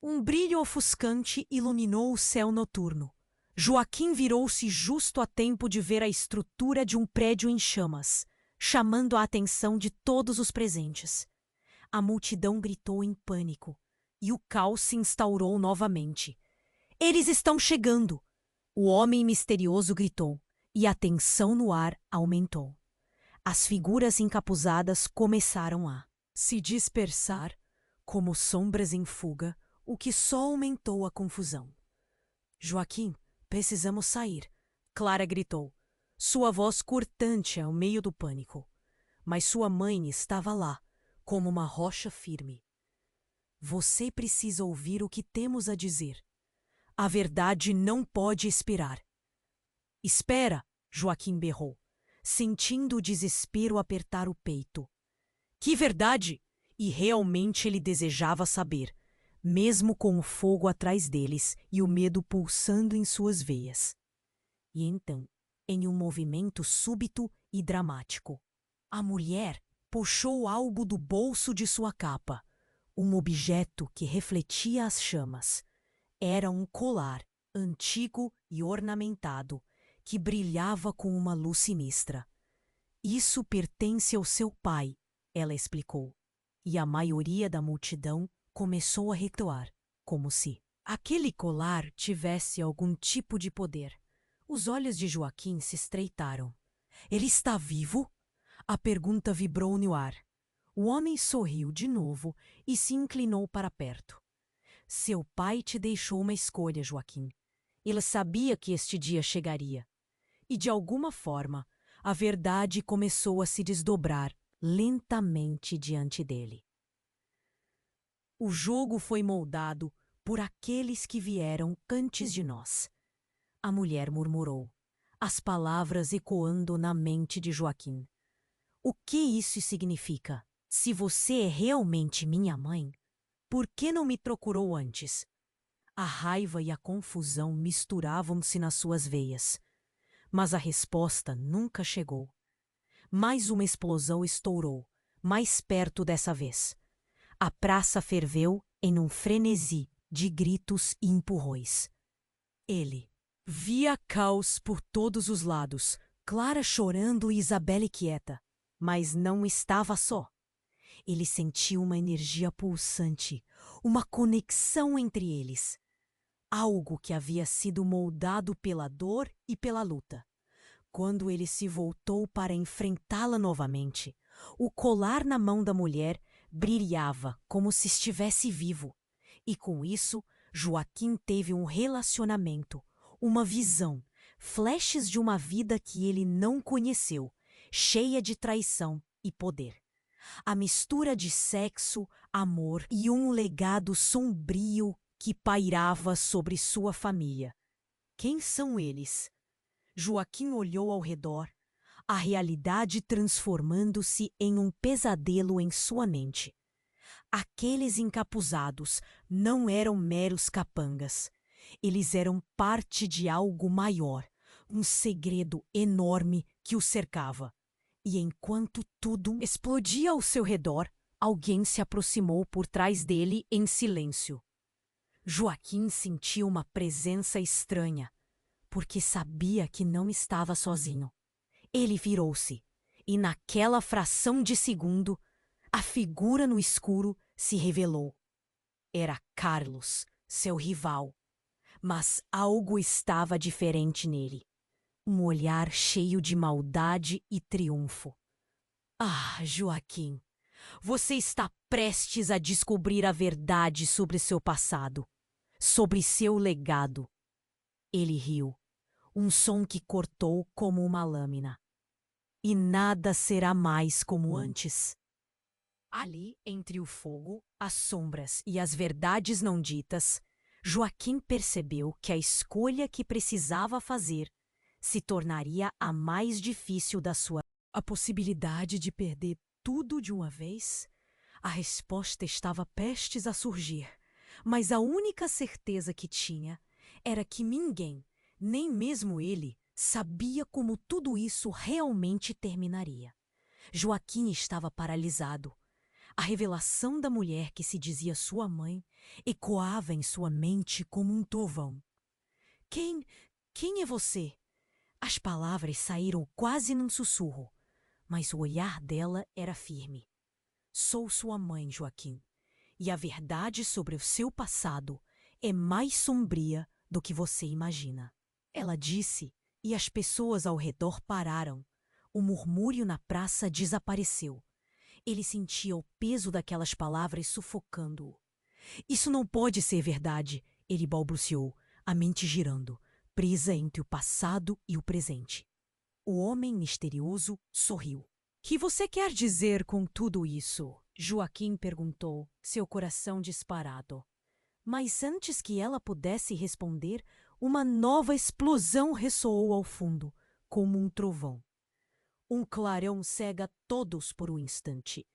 Um brilho ofuscante iluminou o céu noturno. Joaquim virou-se justo a tempo de ver a estrutura de um prédio em chamas, chamando a atenção de todos os presentes. A multidão gritou em pânico, e o caos se instaurou novamente. Eles estão chegando! O homem misterioso gritou, e a tensão no ar aumentou. As figuras encapuzadas começaram a se dispersar, como sombras em fuga, o que só aumentou a confusão. Joaquim, precisamos sair, Clara gritou, sua voz cortante ao meio do pânico. Mas sua mãe estava lá, como uma rocha firme. Você precisa ouvir o que temos a dizer. A verdade não pode esperar. Espera, Joaquim berrou, sentindo o desespero apertar o peito. Que verdade! E realmente ele desejava saber, mesmo com o fogo atrás deles e o medo pulsando em suas veias. E então, em um movimento súbito e dramático, a mulher puxou algo do bolso de sua capa, um objeto que refletia as chamas. Era um colar, antigo e ornamentado, que brilhava com uma luz sinistra. Isso pertence ao seu pai, ela explicou, e a maioria da multidão começou a recuar, como se aquele colar tivesse algum tipo de poder. Os olhos de Joaquim se estreitaram. Ele está vivo? A pergunta vibrou no ar. O homem sorriu de novo e se inclinou para perto. Seu pai te deixou uma escolha, Joaquim. Ele sabia que este dia chegaria. E de alguma forma, a verdade começou a se desdobrar lentamente diante dele. O jogo foi moldado por aqueles que vieram antes de nós. A mulher murmurou, as palavras ecoando na mente de Joaquim. O que isso significa? Se você é realmente minha mãe, por que não me procurou antes? A raiva e a confusão misturavam-se nas suas veias. Mas a resposta nunca chegou. Mais uma explosão estourou, mais perto dessa vez. A praça ferveu em um frenesi de gritos e empurrões. Ele via caos por todos os lados, Clara chorando e Isabelle quieta, mas não estava só. Ele sentiu uma energia pulsante, uma conexão entre eles. Algo que havia sido moldado pela dor e pela luta. Quando ele se voltou para enfrentá-la novamente, o colar na mão da mulher brilhava como se estivesse vivo. E com isso, Joaquim teve um relacionamento, uma visão, flashes de uma vida que ele não conheceu, cheia de traição e poder. A mistura de sexo, amor e um legado sombrio que pairava sobre sua família. Quem são eles? Joaquim olhou ao redor, a realidade transformando-se em um pesadelo em sua mente. Aqueles encapuzados não eram meros capangas. Eles eram parte de algo maior, um segredo enorme que o cercava. E enquanto tudo explodia ao seu redor, alguém se aproximou por trás dele em silêncio. Joaquim sentiu uma presença estranha, porque sabia que não estava sozinho. Ele virou-se, e naquela fração de segundo, a figura no escuro se revelou. Era Carlos, seu rival. Mas algo estava diferente nele. Um olhar cheio de maldade e triunfo. Ah, Joaquim, Você está prestes a descobrir a verdade sobre seu passado, sobre seu legado. Ele riu, um som que cortou como uma lâmina. E nada será mais como antes. Ali, entre o fogo, as sombras e as verdades não ditas, Joaquim percebeu que a escolha que precisava fazer se tornaria a mais difícil da sua. A possibilidade de perder tudo de uma vez? A resposta estava prestes a surgir, mas a única certeza que tinha era que ninguém, nem mesmo ele, sabia como tudo isso realmente terminaria. Joaquim estava paralisado. A revelação da mulher que se dizia sua mãe ecoava em sua mente como um trovão. Quem é você? As palavras saíram quase num sussurro, mas o olhar dela era firme. Sou sua mãe, Joaquim, e a verdade sobre o seu passado é mais sombria do que você imagina. Ela disse, e as pessoas ao redor pararam. O murmúrio na praça desapareceu. Ele sentia o peso daquelas palavras sufocando-o. Isso não pode ser verdade, ele balbuciou, a mente girando, presa entre o passado e o presente. O homem misterioso sorriu. Que você quer dizer com tudo isso? Joaquim perguntou, seu coração disparado. Mas antes que ela pudesse responder, uma nova explosão ressoou ao fundo, como um trovão. Um clarão cega todos por um instante.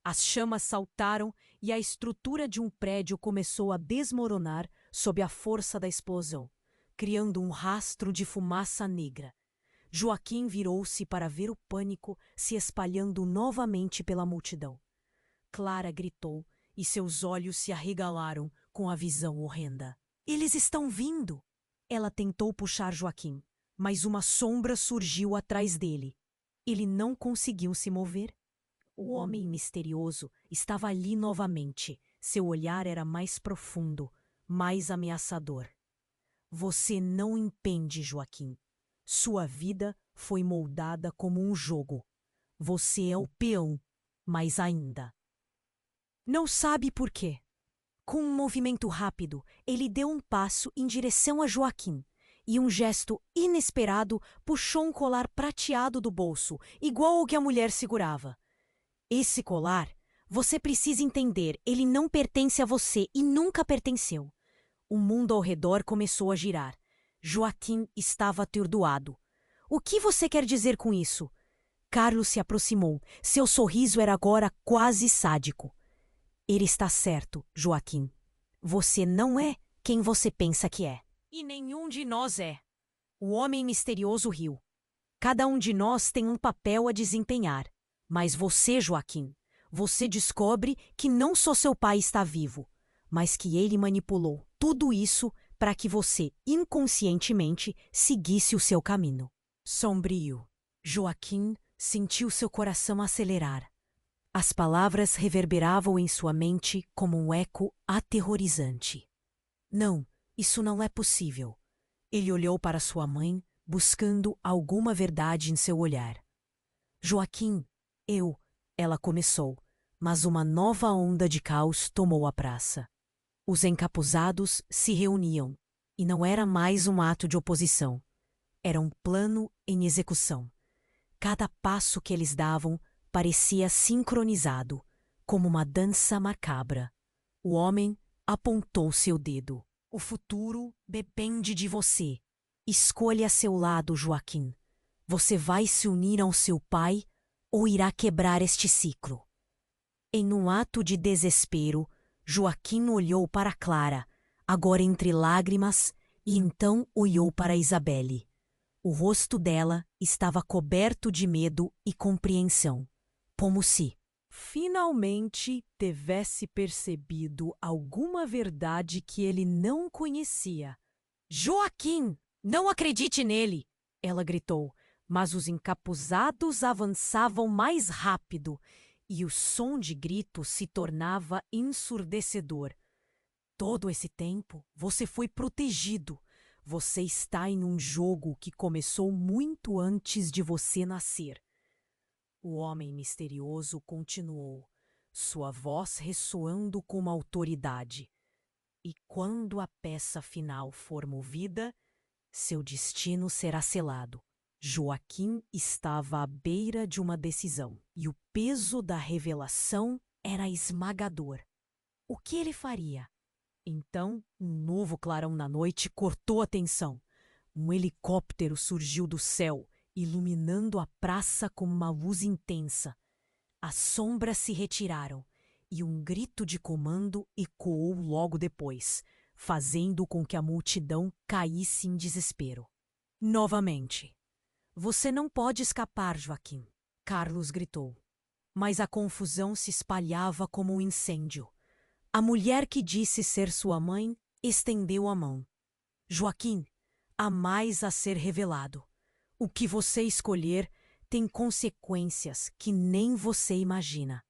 As chamas saltaram e a estrutura de um prédio começou a desmoronar sob a força da explosão, criando um rastro de fumaça negra. Joaquim virou-se para ver o pânico se espalhando novamente pela multidão. Clara gritou e seus olhos se arregalaram com a visão horrenda. Eles estão vindo! Ela tentou puxar Joaquim, mas uma sombra surgiu atrás dele. Ele não conseguiu se mover. O homem misterioso estava ali novamente. Seu olhar era mais profundo, mais ameaçador. Você não entende, Joaquim. Sua vida foi moldada como um jogo. Você é o peão, mas ainda. Não sabe por quê. Com um movimento rápido, ele deu um passo em direção a Joaquim e um gesto inesperado puxou um colar prateado do bolso, igual ao que a mulher segurava. Esse colar, você precisa entender, ele não pertence a você e nunca pertenceu. O mundo ao redor começou a girar. Joaquim estava atordoado. O que você quer dizer com isso? Carlos se aproximou. Seu sorriso era agora quase sádico. Ele está certo, Joaquim. Você não é quem você pensa que é. E nenhum de nós é. O homem misterioso riu. Cada um de nós tem um papel a desempenhar. Mas você, Joaquim, você descobre que não só seu pai está vivo, mas que ele manipulou tudo isso para que você, inconscientemente, seguisse o seu caminho. Sombrio, Joaquim sentiu seu coração acelerar. As palavras reverberavam em sua mente como um eco aterrorizante. Não, isso não é possível. Ele olhou para sua mãe, buscando alguma verdade em seu olhar. Joaquim, ela começou, mas uma nova onda de caos tomou a praça. Os encapuzados se reuniam, e não era mais um ato de oposição. Era um plano em execução. Cada passo que eles davam parecia sincronizado, como uma dança macabra. O homem apontou seu dedo. O futuro depende de você. Escolha seu lado, Joaquim. Você vai se unir ao seu pai ou irá quebrar este ciclo? Em um ato de desespero, Joaquim olhou para Clara, agora entre lágrimas, e então olhou para Isabelle. O rosto dela estava coberto de medo e compreensão, como se finalmente tivesse percebido alguma verdade que ele não conhecia. Joaquim, não acredite nele! Ela gritou, mas os encapuzados avançavam mais rápido e o som de gritos se tornava ensurdecedor. Todo esse tempo você foi protegido. Você está em um jogo que começou muito antes de você nascer. O homem misterioso continuou. sua voz ressoando com uma autoridade. E quando a peça final for movida, seu destino será selado. Joaquim estava à beira de uma decisão, e o peso da revelação era esmagador. O que ele faria? Então, um novo clarão na noite cortou a tensão. Um helicóptero surgiu do céu, iluminando a praça com uma luz intensa. As sombras se retiraram, e um grito de comando ecoou logo depois, fazendo com que a multidão caísse em desespero. Novamente. Você não pode escapar, Joaquim, Carlos gritou. Mas a confusão se espalhava como um incêndio. A mulher que disse ser sua mãe estendeu a mão. Joaquim, há mais a ser revelado. O que você escolher tem consequências que nem você imagina.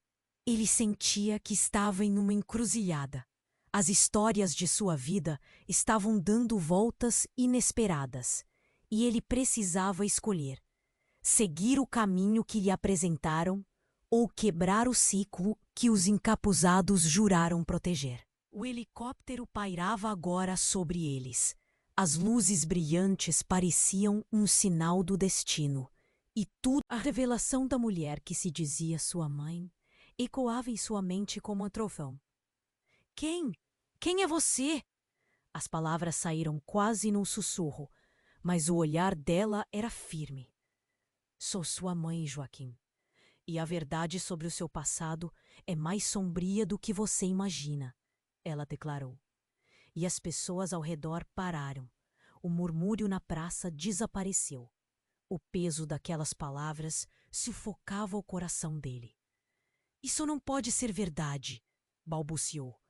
Ele sentia que estava em uma encruzilhada. As histórias de sua vida estavam dando voltas inesperadas, e ele precisava escolher: seguir o caminho que lhe apresentaram ou quebrar o ciclo que os encapuzados juraram proteger. O helicóptero pairava agora sobre eles. As luzes brilhantes pareciam um sinal do destino, e tudo, a revelação da mulher que se dizia sua mãe, ecoava em sua mente como um trovão. Quem? Quem é você? As palavras saíram quase num sussurro, mas o olhar dela era firme. Sou sua mãe, Joaquim. E a verdade sobre o seu passado é mais sombria do que você imagina, ela declarou. E as pessoas ao redor pararam. O murmúrio na praça desapareceu. O peso daquelas palavras sufocava o coração dele. Isso não pode ser verdade, balbuciou,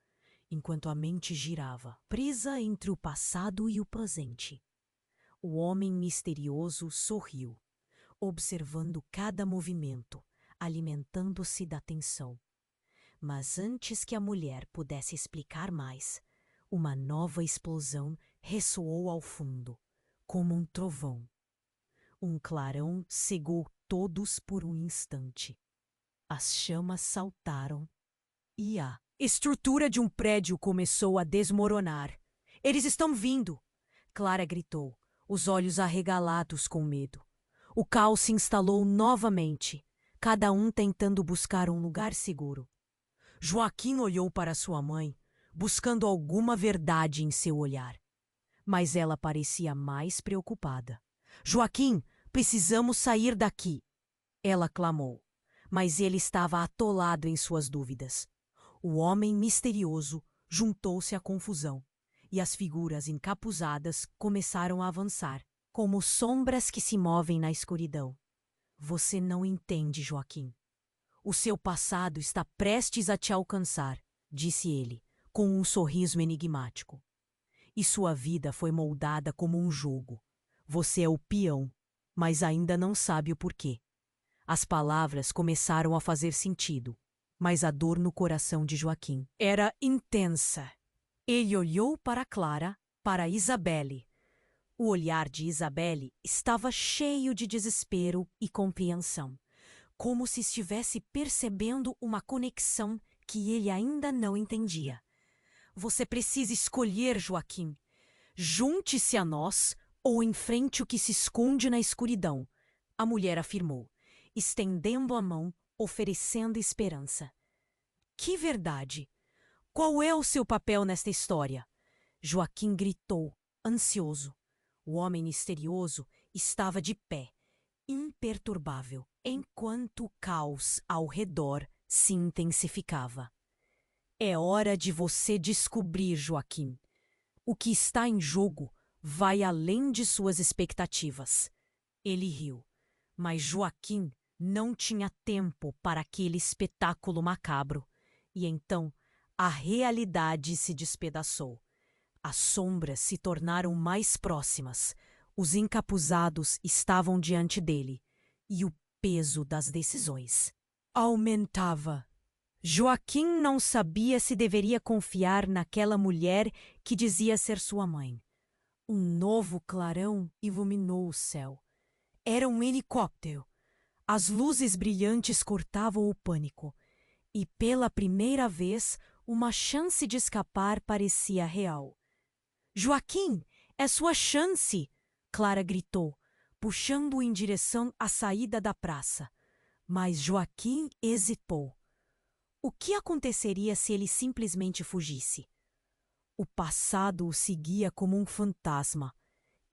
enquanto a mente girava, presa entre o passado e o presente. O homem misterioso sorriu, observando cada movimento, alimentando-se da tensão. Mas antes que a mulher pudesse explicar mais, uma nova explosão ressoou ao fundo, como um trovão. Um clarão cegou todos por um instante. As chamas saltaram e a estrutura de um prédio começou a desmoronar. Eles estão vindo! Clara gritou, os olhos arregalados com medo. O caos se instalou novamente, cada um tentando buscar um lugar seguro. Joaquim olhou para sua mãe, buscando alguma verdade em seu olhar. Mas ela parecia mais preocupada. Joaquim, precisamos sair daqui! Ela clamou, mas ele estava atolado em suas dúvidas. O homem misterioso juntou-se à confusão, e as figuras encapuzadas começaram a avançar, como sombras que se movem na escuridão. Você não entende, Joaquim. O seu passado está prestes a te alcançar, disse ele, com um sorriso enigmático. E sua vida foi moldada como um jogo. Você é o peão, mas ainda não sabe o porquê. As palavras começaram a fazer sentido, mas a dor no coração de Joaquim era intensa. Ele olhou para Clara, para Isabelle. O olhar de Isabelle estava cheio de desespero e compreensão, como se estivesse percebendo uma conexão que ele ainda não entendia. Você precisa escolher, Joaquim. Junte-se a nós ou enfrente o que se esconde na escuridão, a mulher afirmou, estendendo a mão, oferecendo esperança. Que verdade! Qual é o seu papel nesta história? Joaquim gritou, ansioso. O homem misterioso estava de pé, imperturbável, enquanto o caos ao redor se intensificava. É hora de você descobrir, Joaquim. O que está em jogo vai além de suas expectativas. Ele riu, mas Joaquim não tinha tempo para aquele espetáculo macabro. E então a realidade se despedaçou. As sombras se tornaram mais próximas. Os encapuzados estavam diante dele, e o peso das decisões aumentava. Joaquim não sabia se deveria confiar naquela mulher que dizia ser sua mãe. Um novo clarão iluminou o céu. Era um helicóptero. As luzes brilhantes cortavam o pânico, E pela primeira vez, uma chance de escapar parecia real. Joaquim, é sua chance! Clara gritou, puxando-o em direção à saída da praça. Mas Joaquim hesitou. O que aconteceria se ele simplesmente fugisse? O passado o seguia como um fantasma,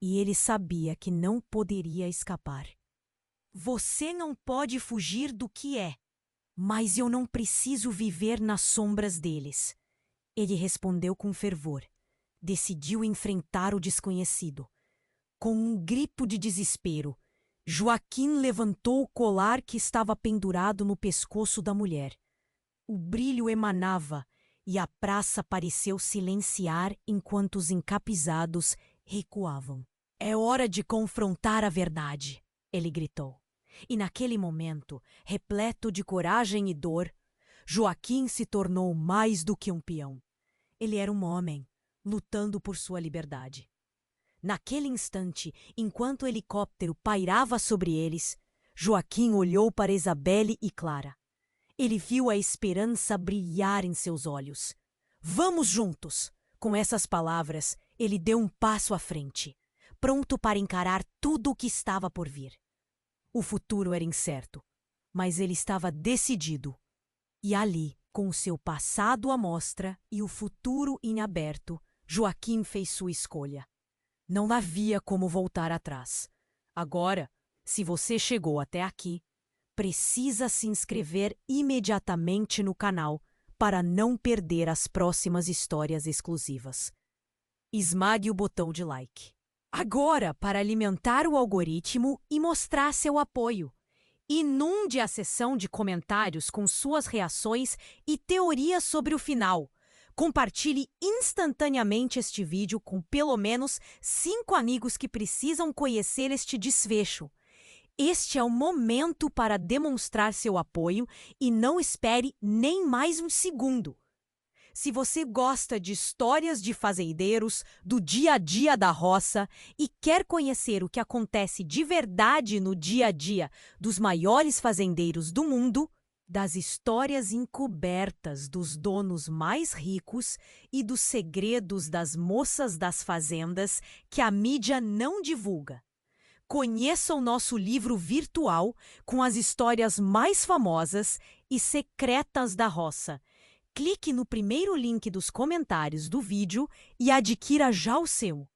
e ele sabia que não poderia escapar. Você não pode fugir do que é, mas eu não preciso viver nas sombras deles. Ele respondeu com fervor. Decidiu enfrentar o desconhecido. Com um grito de desespero, Joaquim levantou o colar que estava pendurado no pescoço da mulher. O brilho emanava e a praça pareceu silenciar enquanto os encapizados recuavam. É hora de confrontar a verdade, ele gritou. E naquele momento, repleto de coragem e dor, Joaquim se tornou mais do que um peão. Ele era um homem, lutando por sua liberdade. Naquele instante, enquanto o helicóptero pairava sobre eles, Joaquim olhou para Isabelle e Clara. Ele viu a esperança brilhar em seus olhos. Vamos juntos! Com essas palavras, ele deu um passo à frente, pronto para encarar tudo o que estava por vir. O futuro era incerto, mas ele estava decidido. E ali, com o seu passado à mostra e o futuro em aberto, Joaquim fez sua escolha. Não havia como voltar atrás. Agora, se você chegou até aqui, precisa se inscrever imediatamente no canal para não perder as próximas histórias exclusivas. Esmague o botão de like. Agora, para alimentar o algoritmo e mostrar seu apoio. Inunde a seção de comentários com suas reações e teorias sobre o final. Compartilhe instantaneamente este vídeo com pelo menos 5 amigos que precisam conhecer este desfecho. Este é o momento para demonstrar seu apoio e não espere nem mais um segundo. Se você gosta de histórias de fazendeiros, do dia a dia da roça e quer conhecer o que acontece de verdade no dia a dia dos maiores fazendeiros do mundo, das histórias encobertas dos donos mais ricos e dos segredos das moças das fazendas que a mídia não divulga, conheça o nosso livro virtual com as histórias mais famosas e secretas da roça. Clique no primeiro link dos comentários do vídeo e adquira já o seu.